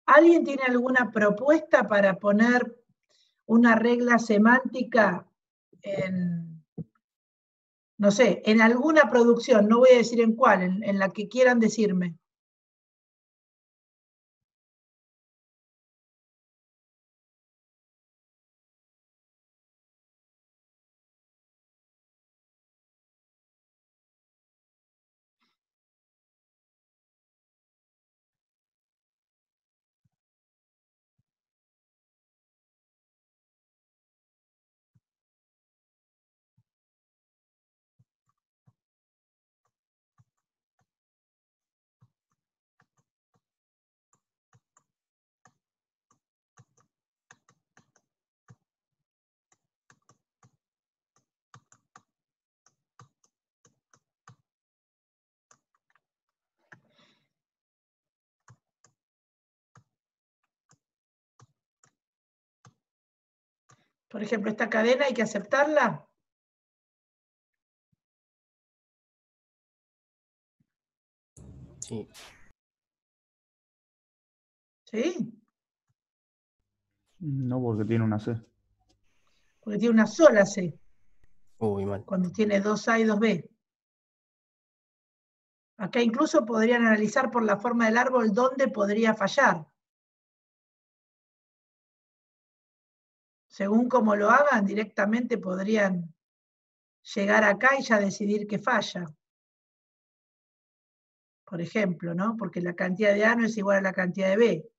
¿Alguien tiene alguna propuesta para poner una regla semántica en, no sé, en alguna producción? No voy a decir en cuál, en la que quieran decirme. Por ejemplo, esta cadena hay que aceptarla. Sí. ¿Sí? No, porque tiene una C. Porque tiene una sola C, Uy, mal. cuando tiene 2A y 2B. Acá incluso podrían analizar por la forma del árbol dónde podría fallar. según como lo hagan, directamente podrían llegar acá y ya decidir que falla. Por ejemplo, ¿no? Porque la cantidad de A no es igual a la cantidad de B.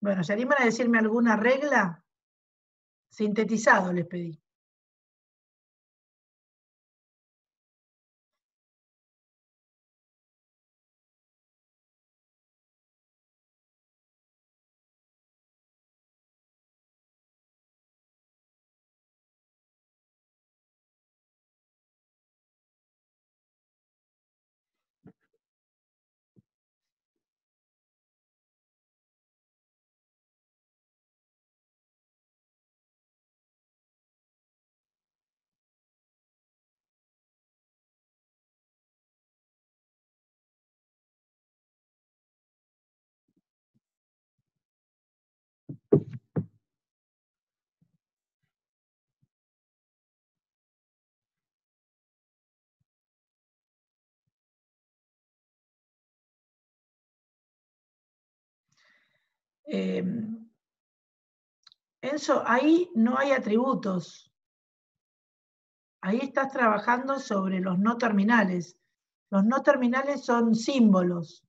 Bueno, ¿se animan a decirme alguna regla? Sintetizado les pedí. Enzo, ahí no hay atributos. Ahí estás trabajando sobre los no terminales. Los no terminales son símbolos.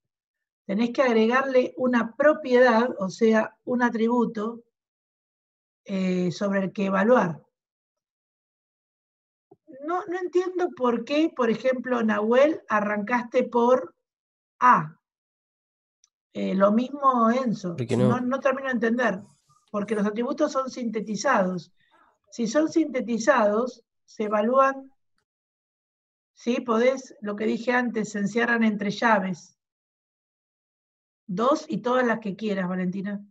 Tenés que agregarle una propiedad, o sea, un atributo sobre el que evaluar. No entiendo por qué, por ejemplo, Nahuel, arrancaste por A. Lo mismo Enzo. ¿Por qué no? No termino de entender. Porque los atributos son sintetizados. Si son sintetizados, se evalúan, ¿sí? Podés, lo que dije antes, se encierran entre llaves. 2 y todas las que quieras, Valentina.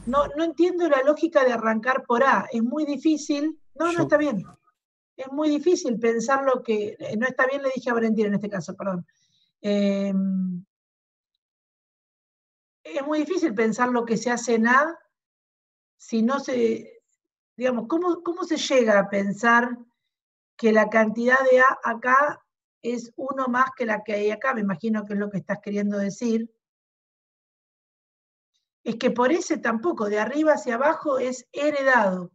No entiendo la lógica de arrancar por A. Es muy difícil. No está bien. Es muy difícil pensar lo que... No está bien, le dije a Valentina en este caso, perdón. Es muy difícil pensar lo que se hace en A si no se... Digamos, ¿cómo se llega a pensar que la cantidad de A acá es 1 más que la que hay acá? Me imagino que es lo que estás queriendo decir. Es que por ese tampoco, de arriba hacia abajo, es heredado.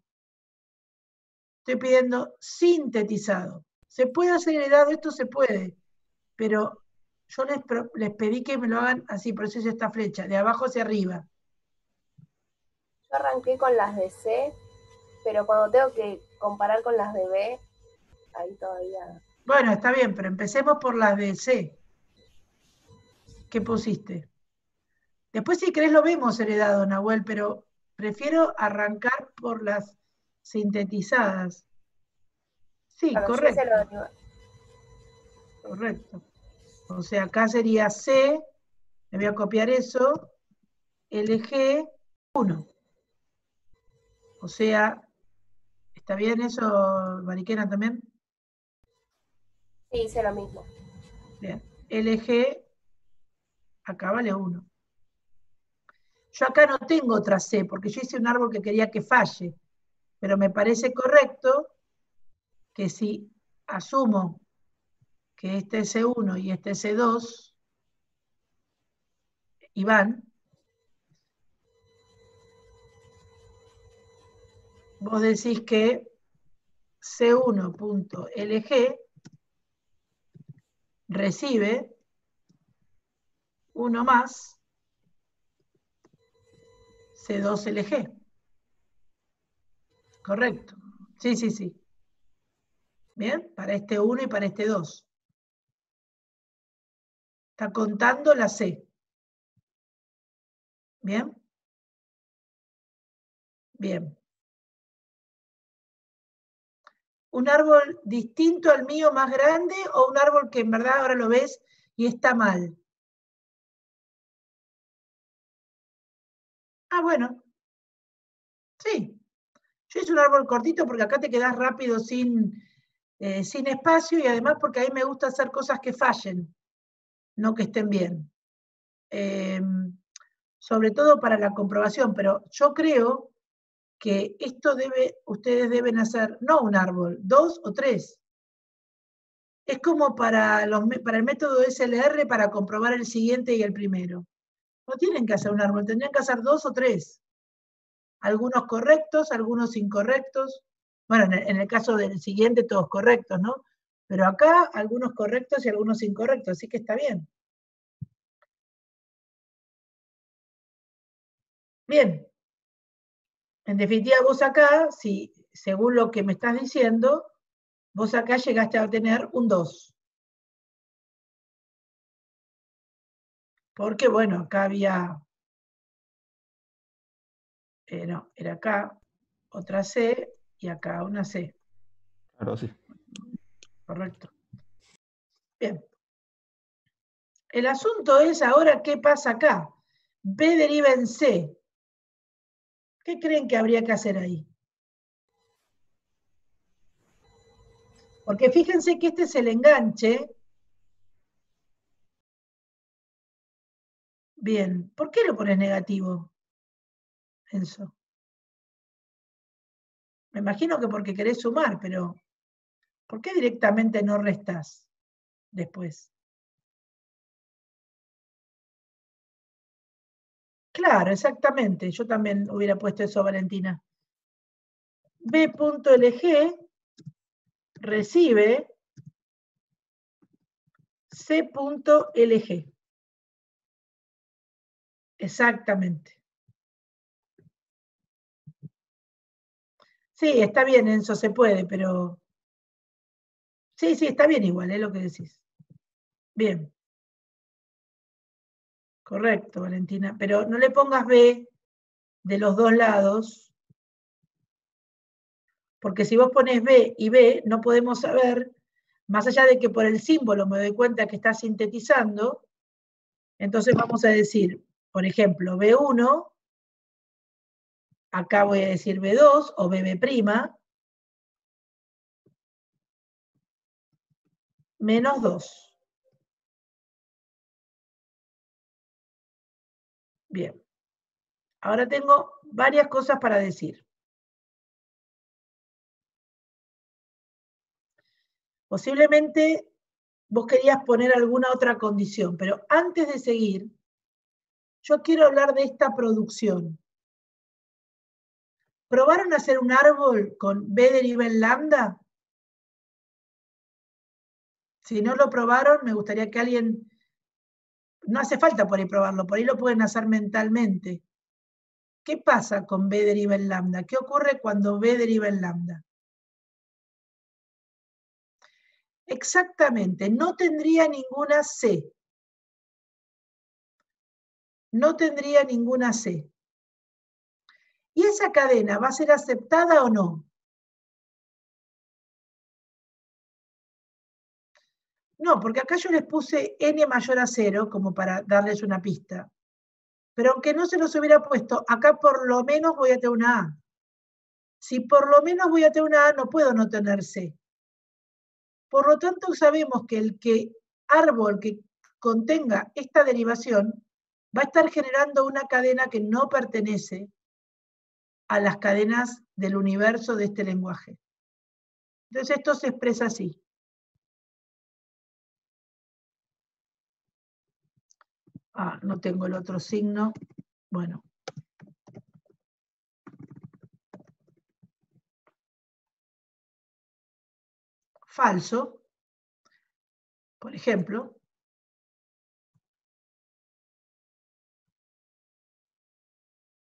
Estoy pidiendo sintetizado. ¿Se puede hacer heredado? Esto se puede, pero yo les pedí que me lo hagan así, por eso es esta flecha, de abajo hacia arriba. Yo arranqué con las de C, pero cuando tengo que comparar con las de B, ahí todavía... Bueno, está bien, pero empecemos por las de C. ¿Qué pusiste? Después si querés lo vemos heredado, Nahuel, pero prefiero arrancar por las sintetizadas. Sí, Bueno, correcto. Correcto. O sea, acá sería C, me voy a copiar eso, LG 1. O sea, ¿está bien eso, Mariquena, también? Sí, hice lo mismo. Bien, LG, acá vale 1. Yo acá no tengo otra C, porque yo hice un árbol que quería que falle, pero me parece correcto que si asumo que este es C1 y este es C2, y van, vos decís que C1.LG recibe 1 más C2LG. Correcto. Sí. Bien, para este 1 y para este 2. Está contando la C. ¿Bien? Bien. ¿Un árbol distinto al mío más grande o un árbol que en verdad ahora lo ves y está mal? Ah, bueno. Sí. Yo hice un árbol cortito porque acá te quedás rápido sin espacio y además porque ahí me gusta hacer cosas que fallen, no que estén bien. Sobre todo para la comprobación, pero yo creo que esto ustedes deben hacer, no un árbol, 2 o 3. es como para el método SLR para comprobar el siguiente y el primero. No tienen que hacer un árbol, tendrían que hacer 2 o 3. Algunos correctos, algunos incorrectos. Bueno, en el caso del siguiente todos correctos, ¿no? Pero acá algunos correctos y algunos incorrectos, así que está bien. Bien. En definitiva, vos acá, si, según lo que me estás diciendo, vos acá llegaste a tener un 2. Porque, bueno, acá había, no, era acá otra C y acá una C. Claro, sí. Correcto. Bien. El asunto es ahora qué pasa acá. B deriva en C. ¿Qué creen que habría que hacer ahí? Porque fíjense que este es el enganche. Bien. ¿Por qué lo pones negativo, Enzo? Me imagino que porque querés sumar, pero ¿por qué directamente no restás después? Claro, exactamente. Yo también hubiera puesto eso, Valentina. B.LG recibe C.LG. Exactamente. Sí, está bien, Enzo, se puede, pero... Sí, está bien igual, es lo que decís. Bien. Correcto, Valentina. Pero no le pongas B de los dos lados, porque si vos pones B y B, no podemos saber, más allá de que por el símbolo me doy cuenta que está sintetizando, entonces vamos a decir, por ejemplo, B1, acá voy a decir B2 o BB', menos 2. Bien. Ahora tengo varias cosas para decir. Posiblemente vos querías poner alguna otra condición, pero antes de seguir, yo quiero hablar de esta producción. ¿Probaron a hacer un árbol con B deriva en lambda? Si no lo probaron, me gustaría que alguien... No hace falta por ahí probarlo, por ahí lo pueden hacer mentalmente. ¿Qué pasa con B deriva en lambda? ¿Qué ocurre cuando B deriva en lambda? Exactamente, no tendría ninguna C. No tendría ninguna C. ¿Y esa cadena va a ser aceptada o no? No, porque acá yo les puse n mayor a 0 como para darles una pista. Pero aunque no se los hubiera puesto, acá por lo menos voy a tener una A. Si por lo menos voy a tener una A, no puedo no tener C. Por lo tanto, sabemos que el árbol que contenga esta derivación va a estar generando una cadena que no pertenece a las cadenas del universo de este lenguaje. Entonces esto se expresa así. Ah, no tengo el otro signo. Bueno. Falso, por ejemplo.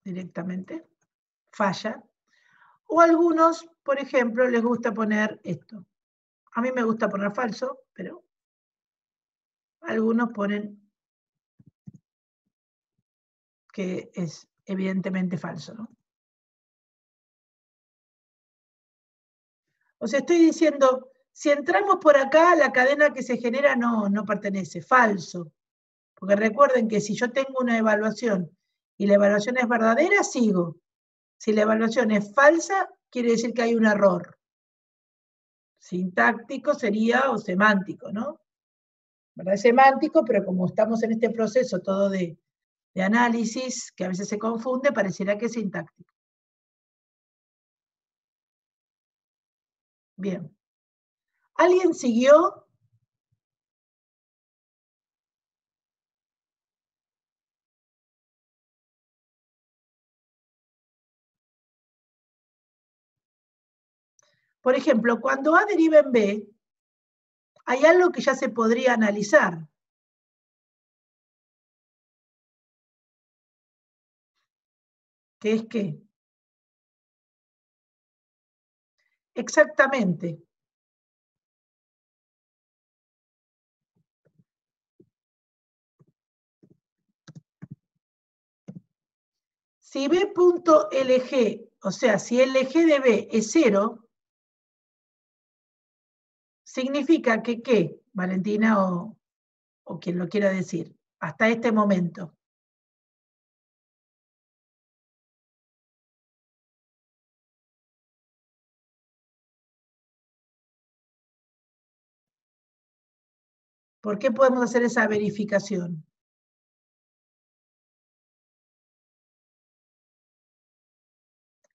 Directamente. Falla. O algunos, por ejemplo, les gusta poner esto. A mí me gusta poner falso, pero algunos ponen que es evidentemente falso, ¿no? O sea, estoy diciendo, si entramos por acá, la cadena que se genera no pertenece, falso. Porque recuerden que si yo tengo una evaluación y la evaluación es verdadera, sigo. Si la evaluación es falsa, quiere decir que hay un error. Sintáctico sería, o semántico, ¿no? ¿Verdad? Es semántico, pero como estamos en este proceso todo de análisis, que a veces se confunde, pareciera que es sintáctico. Bien. ¿Alguien siguió Por ejemplo, cuando A deriva en B, hay algo que ya se podría analizar. ¿Qué es qué? Exactamente. Si B.LG, o sea, si LG de B es 0, significa que ¿qué? Valentina o quien lo quiera decir, hasta este momento. ¿Por qué podemos hacer esa verificación?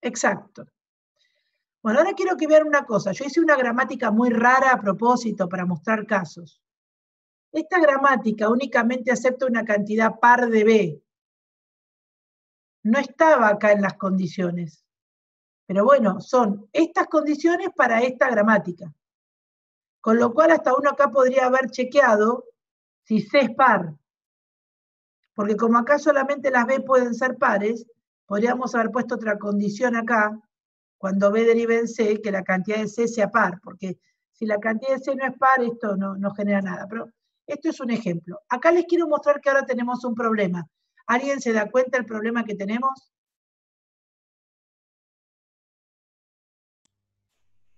Exacto. Bueno, ahora quiero que vean una cosa. Yo hice una gramática muy rara a propósito para mostrar casos. Esta gramática únicamente acepta una cantidad par de B. No estaba acá en las condiciones. Pero bueno, son estas condiciones para esta gramática. Con lo cual hasta uno acá podría haber chequeado si C es par. Porque como acá solamente las B pueden ser pares, podríamos haber puesto otra condición acá, cuando B deriva en C, que la cantidad de C sea par, porque si la cantidad de C no es par, esto no genera nada. Pero esto es un ejemplo. Acá les quiero mostrar que ahora tenemos un problema. ¿Alguien se da cuenta del problema que tenemos?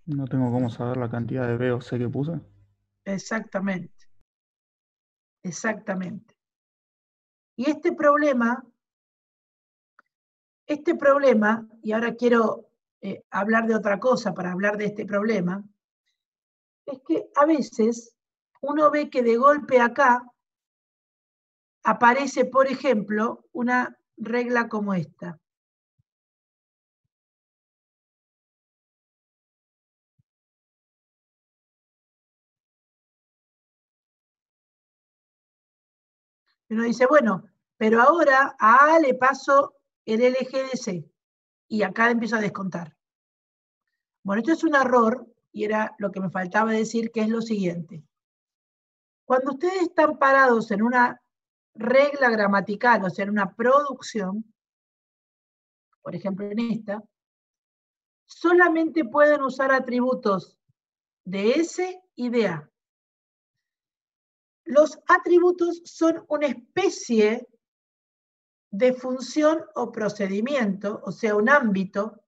No tengo cómo saber la cantidad de B o C que puse. Exactamente. Exactamente. Y este problema, y ahora quiero hablar de otra cosa para hablar de este problema, es que a veces uno ve que de golpe acá aparece, por ejemplo, una regla como esta. Y uno dice, bueno, pero ahora a A le paso el LG de C y acá empiezo a descontar. Bueno, esto es un error y era lo que me faltaba decir, que es lo siguiente. Cuando ustedes están parados en una regla gramatical, o sea, en una producción, por ejemplo en esta, solamente pueden usar atributos de S y de A. Los atributos son una especie de función o procedimiento, o sea, un ámbito,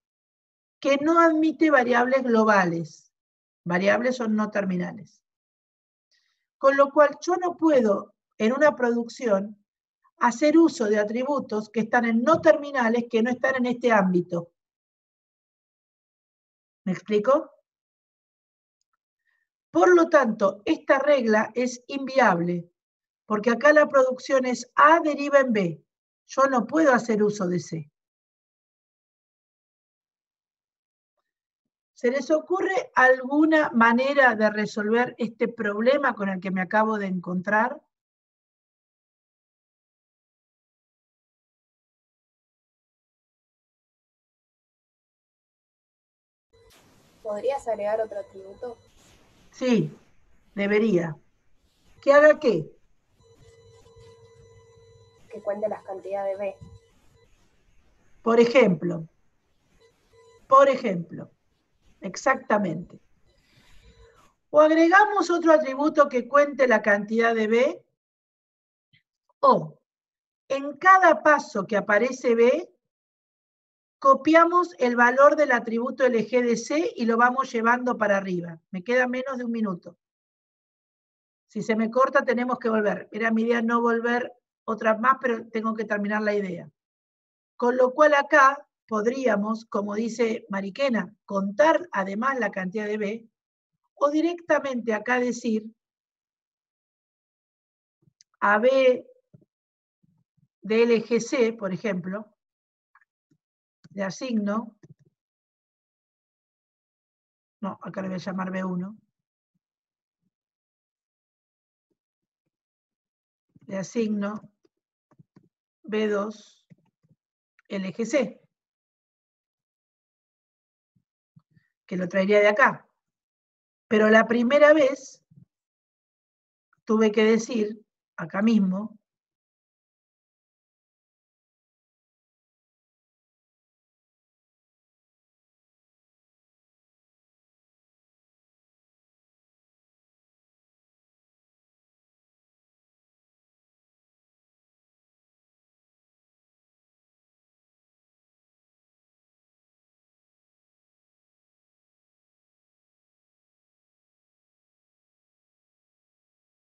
que no admite variables globales. Variables son no terminales. Con lo cual yo no puedo, en una producción, hacer uso de atributos que están en no terminales, que no están en este ámbito. ¿Me explico? Por lo tanto, esta regla es inviable, porque acá la producción es A deriva en B. Yo no puedo hacer uso de C. ¿Se les ocurre alguna manera de resolver este problema con el que me acabo de encontrar? ¿Podrías agregar otro atributo? Sí, debería. ¿Que haga qué? Que cuente las cantidades de B. Por ejemplo, exactamente. O agregamos otro atributo que cuente la cantidad de B, o en cada paso que aparece B, copiamos el valor del atributo LG de C y lo vamos llevando para arriba. Me queda menos de un minuto. Si se me corta, tenemos que volver. Era mi idea no volver otras más, pero tengo que terminar la idea. Con lo cual acá podríamos, como dice Mariquena, contar además la cantidad de B, o directamente acá decir a B de LGC, por ejemplo, le asigno, no, acá le voy a llamar B1, le asigno B2 LGC. que lo traería de acá. Pero la primera vez tuve que decir, acá mismo,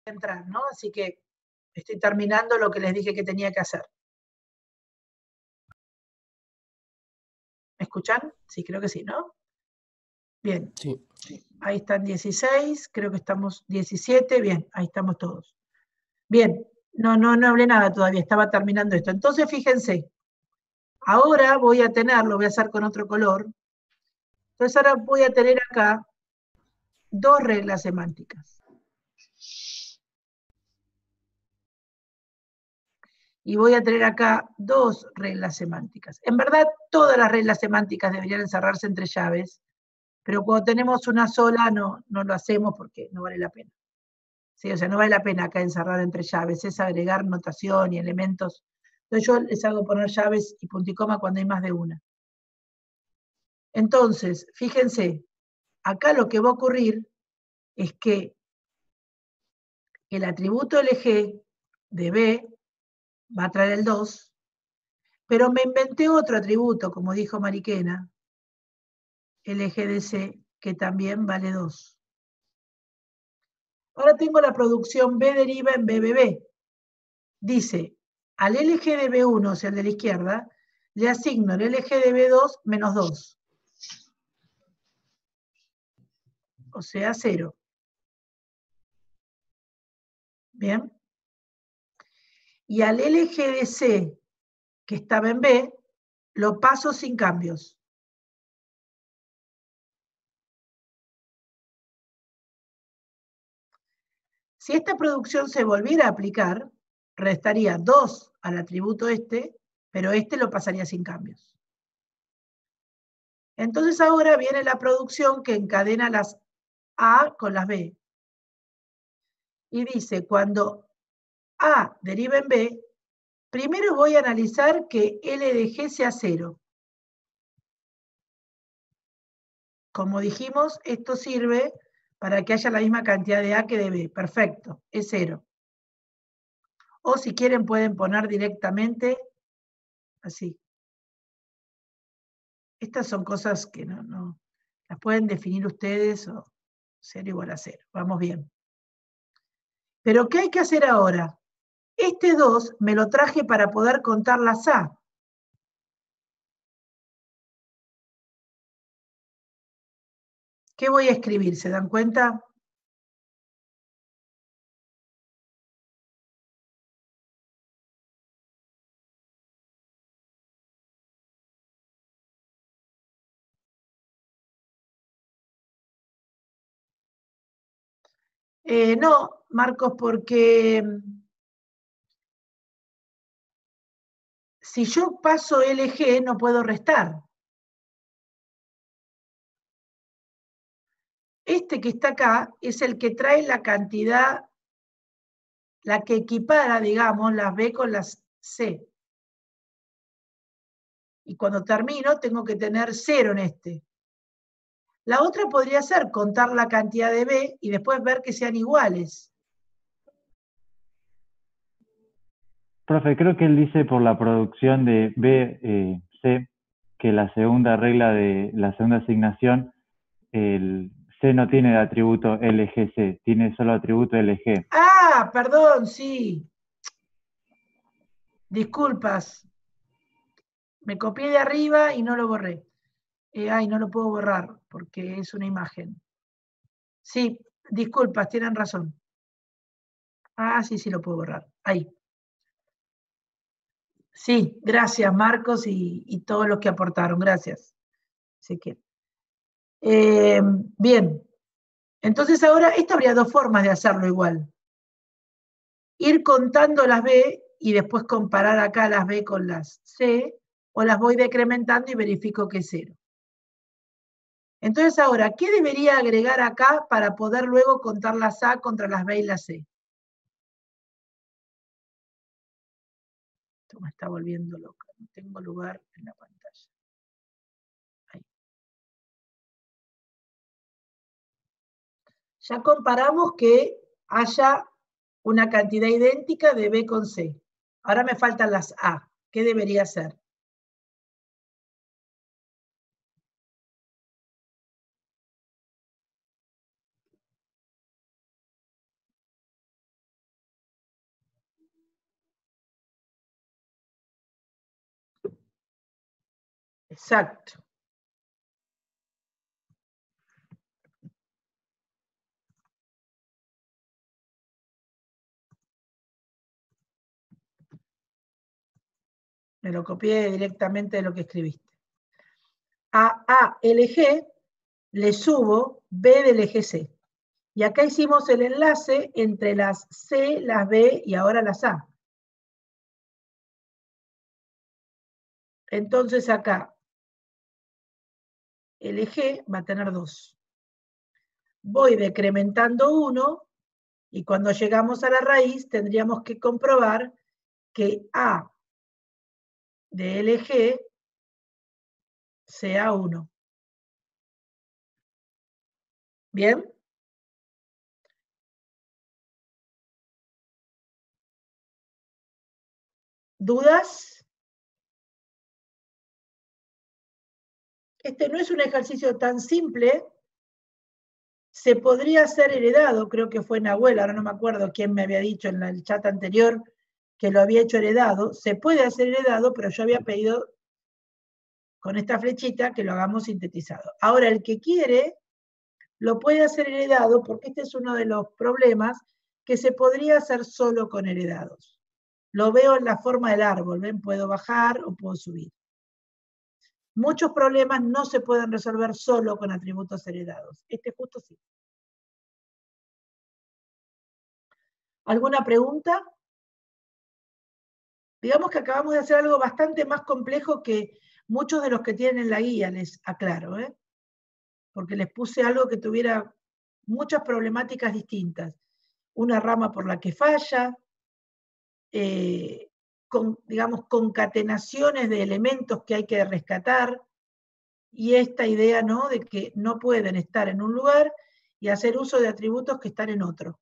entrar, ¿no? Así que estoy terminando lo que les dije que tenía que hacer. ¿Me escuchan? Sí, creo que sí, ¿no? Bien. Sí. Ahí están 16, creo que estamos 17, bien, ahí estamos todos. Bien, no hablé nada todavía, estaba terminando esto. Entonces, fíjense, ahora voy a tener, lo voy a hacer con otro color, entonces ahora voy a tener acá dos reglas semánticas. Y voy a tener acá dos reglas semánticas. En verdad, todas las reglas semánticas deberían encerrarse entre llaves, pero cuando tenemos una sola no lo hacemos porque no vale la pena. Sí, o sea, no vale la pena acá encerrar entre llaves, es agregar notación y elementos. Entonces yo les hago poner llaves y punto y coma cuando hay más de una. Entonces, fíjense, acá lo que va a ocurrir es que el atributo LG de B va a traer el 2, pero me inventé otro atributo, como dijo Mariquena, LG de C, que también vale 2. Ahora tengo la producción B deriva en BBB. Dice, al LG de B1, o sea, el de la izquierda, le asigno el LG de B2 menos 2. O sea, 0. ¿Bien? Y al LG de C, que estaba en B, lo paso sin cambios. Si esta producción se volviera a aplicar, restaría 2 al atributo este, pero este lo pasaría sin cambios. Entonces ahora viene la producción que encadena las A con las B. Y dice, cuando A deriva en B, primero voy a analizar que L de G sea 0. Como dijimos, esto sirve para que haya la misma cantidad de A que de B. Perfecto, es 0. O si quieren pueden poner directamente así. Estas son cosas que no las pueden definir ustedes, o 0 igual a 0. Vamos bien. Pero ¿qué hay que hacer ahora? Este 2 me lo traje para poder contar las A. ¿Qué voy a escribir? ¿Se dan cuenta? No, Marcos, porque si yo paso LG no puedo restar. Este que está acá es el que trae la cantidad, la que equipara, digamos, las B con las C. Y cuando termino tengo que tener 0 en este. La otra podría ser contar la cantidad de B y después ver que sean iguales. Profe, creo que él dice por la producción de B, C, que la segunda regla de la segunda asignación, el C no tiene el atributo LGC, tiene solo atributo LG. Ah, perdón, sí. Disculpas. Me copié de arriba y no lo borré. Ay, no lo puedo borrar porque es una imagen. Sí, disculpas, tienen razón. Ah, sí, lo puedo borrar. Ahí. Sí, gracias Marcos y todos los que aportaron. Gracias. Así que, bien. Entonces ahora, esto habría dos formas de hacerlo igual. Ir contando las B y después comparar acá las B con las C, o las voy decrementando y verifico que es 0. Entonces ahora, ¿qué debería agregar acá para poder luego contar las A contra las B y las C? Esto me está volviendo loca, no tengo lugar en la pantalla. Ahí. Ya comparamos que haya una cantidad idéntica de B con C. Ahora me faltan las A. ¿Qué debería ser? Exacto. Me lo copié directamente de lo que escribiste. A A el eje le subo B del eje C. Y acá hicimos el enlace entre las C, las B y ahora las A. Entonces acá el eje va a tener 2. Voy decrementando 1 y cuando llegamos a la raíz tendríamos que comprobar que A de LG sea 1. ¿Bien? ¿Dudas? Este no es un ejercicio tan simple. Se podría ser heredado, creo que fue Nahuel, ahora no me acuerdo quién me había dicho en el chat anterior que lo había hecho heredado. Se puede hacer heredado, pero yo había pedido con esta flechita que lo hagamos sintetizado. Ahora, el que quiere, lo puede hacer heredado, porque este es uno de los problemas que se podría hacer solo con heredados. Lo veo en la forma del árbol, ¿ven? Puedo bajar o puedo subir. Muchos problemas no se pueden resolver solo con atributos heredados. Este justo sí. ¿Alguna pregunta? Digamos que acabamos de hacer algo bastante más complejo que muchos de los que tienen en la guía, les aclaro, ¿eh? Porque les puse algo que tuviera muchas problemáticas distintas. Una rama por la que falla, digamos, concatenaciones de elementos que hay que rescatar, y esta idea, ¿no?, de que no pueden estar en un lugar y hacer uso de atributos que están en otro.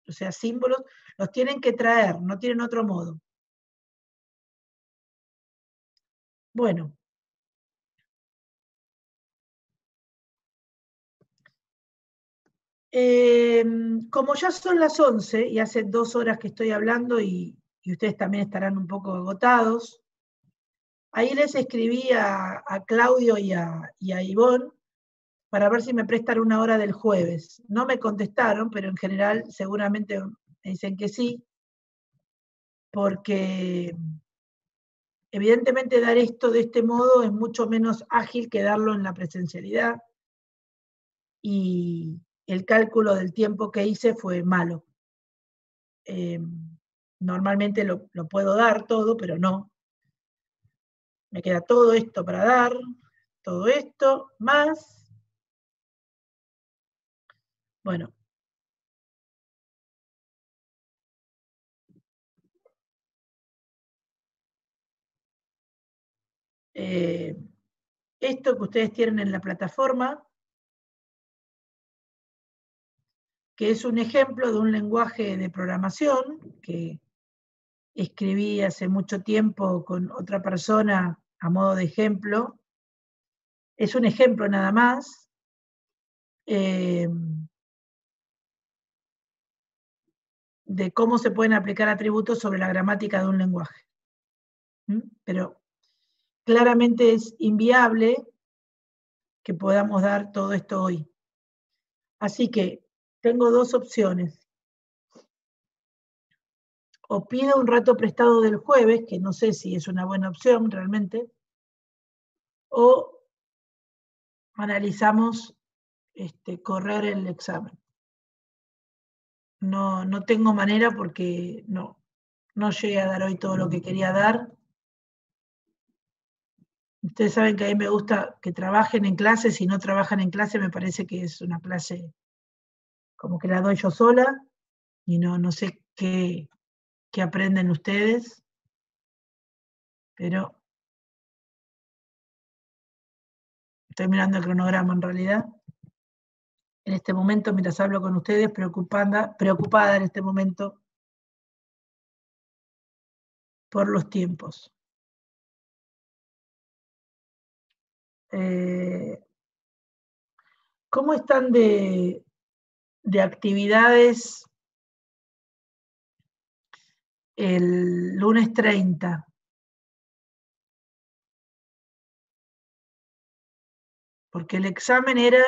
O sea, símbolos los tienen que traer, no tienen otro modo. Bueno. Como ya son las 11 y hace 2 horas que estoy hablando y ustedes también estarán un poco agotados, ahí les escribí a Claudio y a Ivonne para ver si me prestan una hora del jueves. No me contestaron, pero en general seguramente me dicen que sí, porque evidentemente dar esto de este modo es mucho menos ágil que darlo en la presencialidad, y el cálculo del tiempo que hice fue malo. Normalmente lo puedo dar todo, pero no. Me queda todo esto para dar, todo esto, más. Bueno. Esto que ustedes tienen en la plataforma, que es un ejemplo de un lenguaje de programación que escribí hace mucho tiempo con otra persona a modo de ejemplo. Es un ejemplo nada más. De cómo se pueden aplicar atributos sobre la gramática de un lenguaje. Pero claramente es inviable que podamos dar todo esto hoy. Así que tengo 2 opciones. O pido un rato prestado del jueves, que no sé si es una buena opción realmente, o analizamos correr el examen. No tengo manera porque no llegué a dar hoy todo lo que quería dar. Ustedes saben que a mí me gusta que trabajen en clase. Si no trabajan en clase, me parece que es una clase como que la doy yo sola y no sé qué aprenden ustedes, pero estoy mirando el cronograma en realidad. En este momento, mientras hablo con ustedes, preocupada en este momento por los tiempos. ¿Cómo están de actividades el lunes 30? Porque el examen era